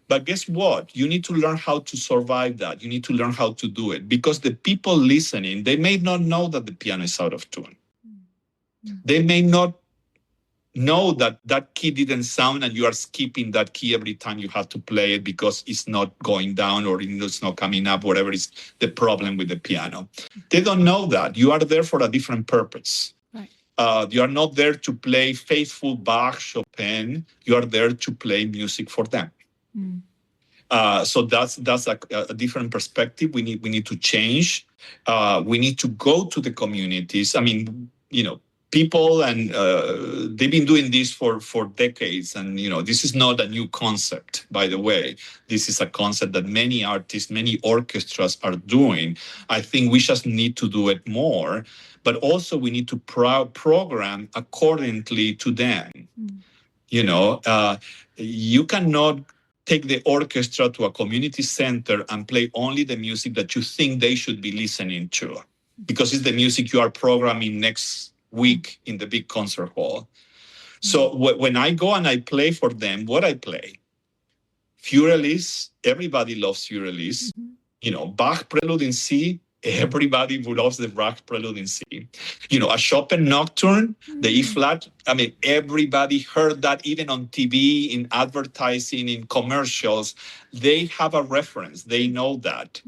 But guess what? You need to learn how to survive that. You need to learn how to do it, because the people listening, they may not know that the piano is out of tune. They may not know that that key didn't sound and you are skipping that key every time you have to play it because it's not going down or it's not coming up, whatever is the problem with the piano. They don't know that. You are there for a different purpose. You are not there to play faithful Bach, Chopin. You are there to play music for them. So that's a different perspective. We need to change. We need to go to the communities. I mean, people, and they've been doing this for decades. And, this is not a new concept, by the way. This is a concept that many artists, many orchestras are doing. I think we just need to do it more. But also we need to program accordingly to them. You cannot take the orchestra to a community center and play only the music that you think they should be listening to, because it's the music you are programming next week in the big concert hall. So when I go and I play for them, what I play? Furellis, everybody loves Furellis. Bach Prelude in C, everybody loves the Bach Prelude in C. A Chopin Nocturne, the E flat, I mean, everybody heard that even on TV, in advertising, in commercials. They have a reference. They know that.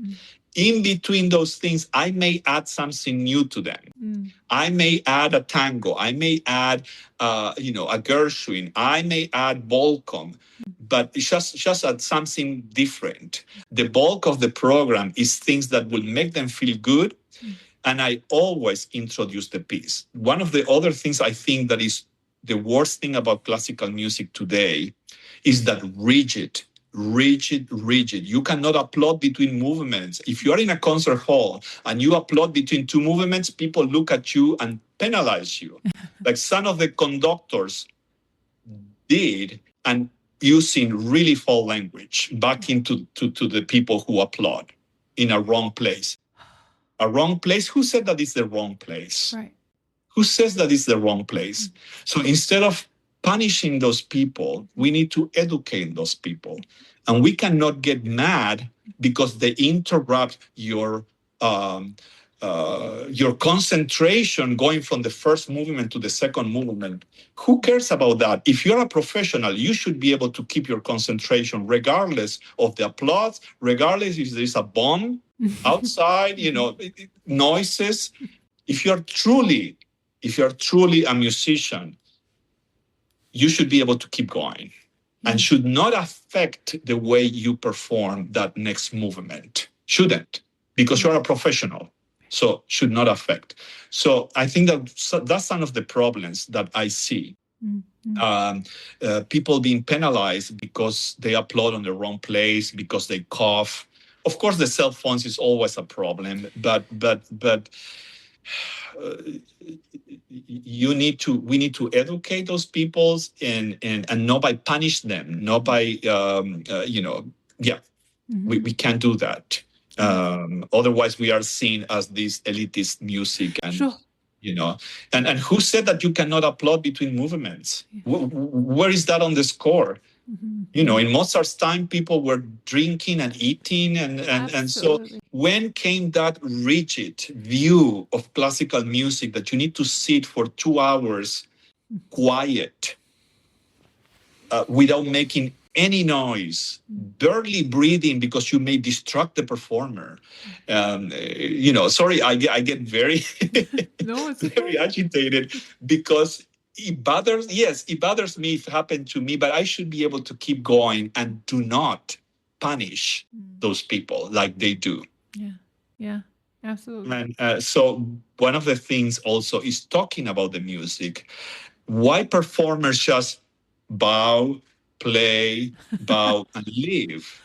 In between those things, I may add something new to them. I may add a tango. I may add, a Gershwin. I may add Bolcom, but it's just add something different. The bulk of the program is things that will make them feel good, and I always introduce the piece. One of the other things I think that is the worst thing about classical music today is that rigid. You cannot applaud between movements. If you are in a concert hall and you applaud between two movements, people look at you and penalize you. Like some of the conductors did, and using really foul language back into to the people who applaud in a wrong place. A wrong place? Who said that it's the wrong place? Right. Who says that it's the wrong place? So instead of punishing those people, we need to educate those people. And we cannot get mad because they interrupt your concentration going from the first movement to the second movement. Who cares about that? If you're a professional, you should be able to keep your concentration regardless of the applause, regardless if there's a bomb outside, noises. If you're truly a musician, you should be able to keep going and should not affect the way you perform that next movement. Shouldn't, because you're a professional. So should not affect. So I think that's some of the problems that I see. People being penalized because they applaud on the wrong place, because they cough. Of course, the cell phones is always a problem, but we need to educate those people and not by punish them, not by we can't do that. Otherwise we are seen as this elitist music, and Sure. And who said that you cannot applaud between movements? Where is that on the score? In Mozart's time, people were drinking and eating, and so when came that rigid view of classical music that you need to sit for 2 hours quiet without making any noise, barely breathing because you may distract the performer. Sorry, I get very, No, it's very fine. agitated because it bothers me if it happened to me, but I should be able to keep going and do not punish those people like they do. Yeah, absolutely. And so one of the things also is talking about the music. Why performers just bow, play, bow, and leave?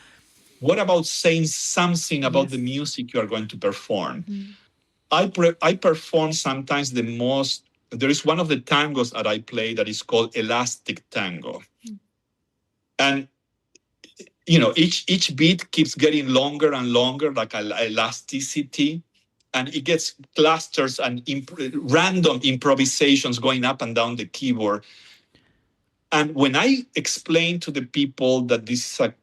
What about saying something about the music you are going to perform? I perform sometimes the most. There is one of the tangos that I play that is called Elastic Tango, and each beat keeps getting longer and longer, like elasticity, and it gets clusters and random improvisations going up and down the keyboard. And when I explain to the people that this is a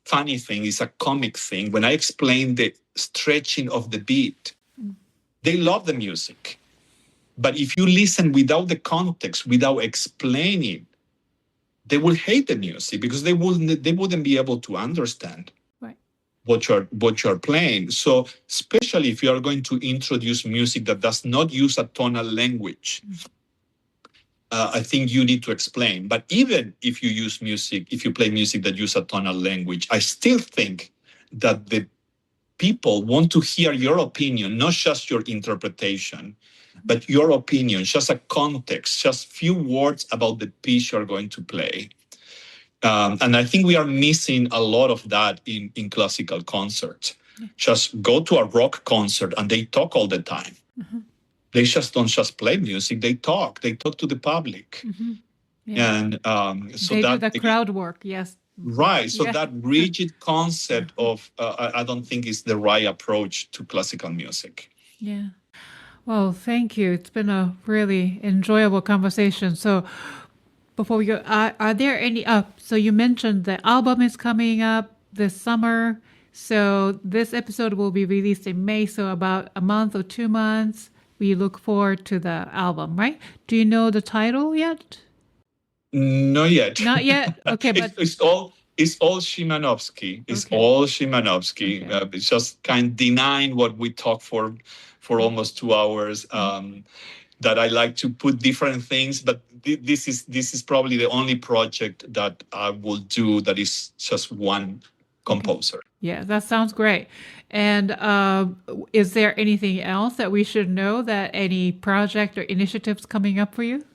funny thing, it's a comic thing, when I explain the stretching of the beat, they love the music. But if you listen without the context, without explaining, they will hate the music because they wouldn't be able to understand what you're playing. So especially if you are going to introduce music that does not use a tonal language, I think you need to explain. But even if you play music that uses a tonal language, I still think that the people want to hear your opinion, not just your interpretation, but your opinion, just a context, just few words about the piece you're going to play. And I think we are missing a lot of that in classical concerts. Just go to a rock concert and they talk all the time. They just don't just play music, they talk to the public. And so they that do the crowd work, yes. Right. So that rigid concept of, I don't think is the right approach to classical music. Yeah. Well, thank you. It's been a really enjoyable conversation. So before we go, are there any, so you mentioned the album is coming up this summer. So this episode will be released in May. So about a month or 2 months, we look forward to the album, right? Do you know the title yet? Not yet. Not yet? Okay, but it's all Szymanowski. It's all Szymanowski. It's just kind of denying what we talked for almost 2 hours. That I like to put different things, but this is probably the only project that I will do that is just one composer. Yeah, that sounds great. And is there anything else that we should know, that any project or initiatives coming up for you?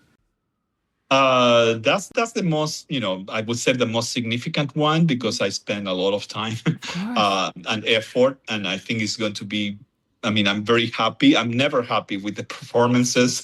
That's the most, I would say the most significant one, because I spend a lot of time and effort, and I think it's going to be, I'm very happy. I'm never happy with the performances,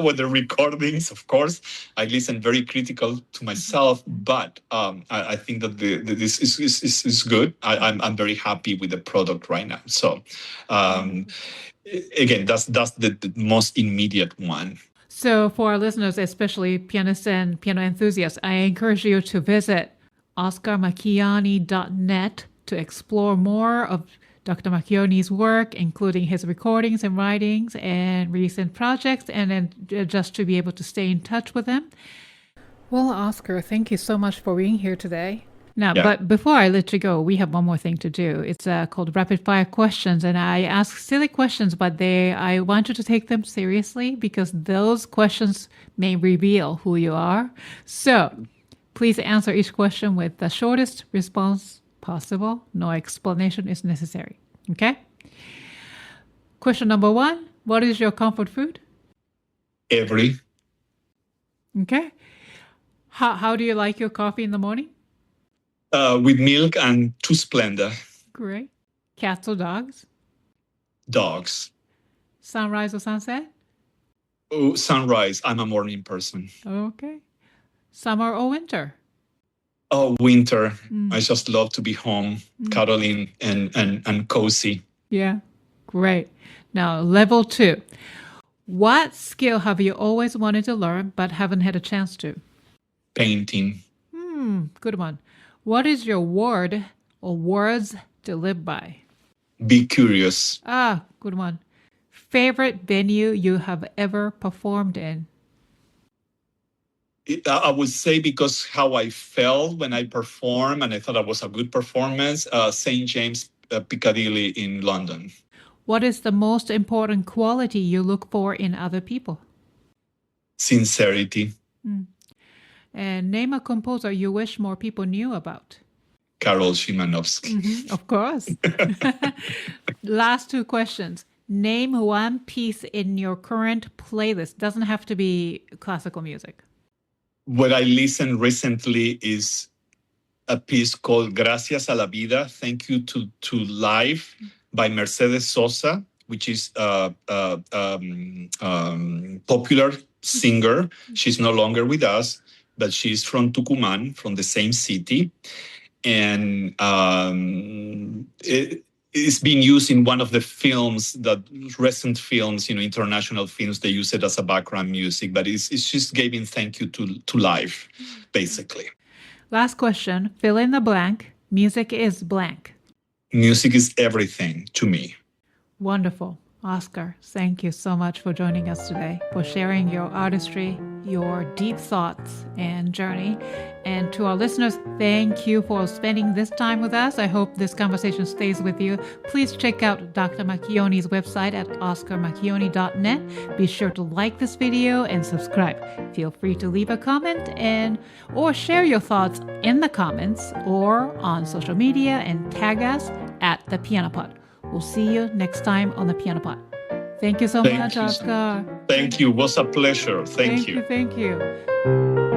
with the recordings, of course. I listen very critical to myself, but I think that this is good. I'm very happy with the product right now. So again, that's the most immediate one. So for our listeners, especially pianists and piano enthusiasts, I encourage you to visit oscarmacchioni.net to explore more of Dr. Macchioni's work, including his recordings and writings and recent projects, and then just to be able to stay in touch with him. Well, Oscar, thank you so much for being here today. Now, but before I let you go, we have one more thing to do. It's called Rapid Fire Questions, and I ask silly questions, but I want you to take them seriously because those questions may reveal who you are. So please answer each question with the shortest response possible. No explanation is necessary. Okay? Question number 1, what is your comfort food? Every. Okay. How do you like your coffee in the morning? With milk and 2 Splenda. Great. Cats or dogs? Dogs. Sunrise or sunset? Oh, sunrise. I'm a morning person. Okay. Summer or winter? Oh, winter. I just love to be home, cuddling and cozy. Yeah. Great. Now, level 2. What skill have you always wanted to learn but haven't had a chance to? Painting. Good one. What is your word or words to live by? Be curious. Good one. Favorite venue you have ever performed in? I would say because how I felt when I performed, and I thought it was a good performance, St. James Piccadilly in London. What is the most important quality you look for in other people? Sincerity. And name a composer you wish more people knew about. Karol Szymanowski. Of course. Last two questions. Name one piece in your current playlist. Doesn't have to be classical music. What I listened recently is a piece called Gracias a la Vida, Thank You to Life, by Mercedes Sosa, which is a popular singer. She's no longer with us, but she's from Tucumán, from the same city. And it's being used in one of the films, that recent films, international films, they use it as a background music, but it's just giving thank you to life, basically. Last question, fill in the blank. Music is blank. Music is everything to me. Wonderful. Oscar, thank you so much for joining us today, for sharing your artistry, your deep thoughts and journey. And to our listeners, thank you for spending this time with us. I hope this conversation stays with you. Please check out Dr. Macchioni's website at oscarmacchioni.net. Be sure to like this video and subscribe. Feel free to leave a comment or share your thoughts in the comments or on social media and tag us at The Piano Pod. We'll see you next time on The Piano Pod. Thank you so much, Oscar. Thank you. It was a pleasure. Thank you. Thank you.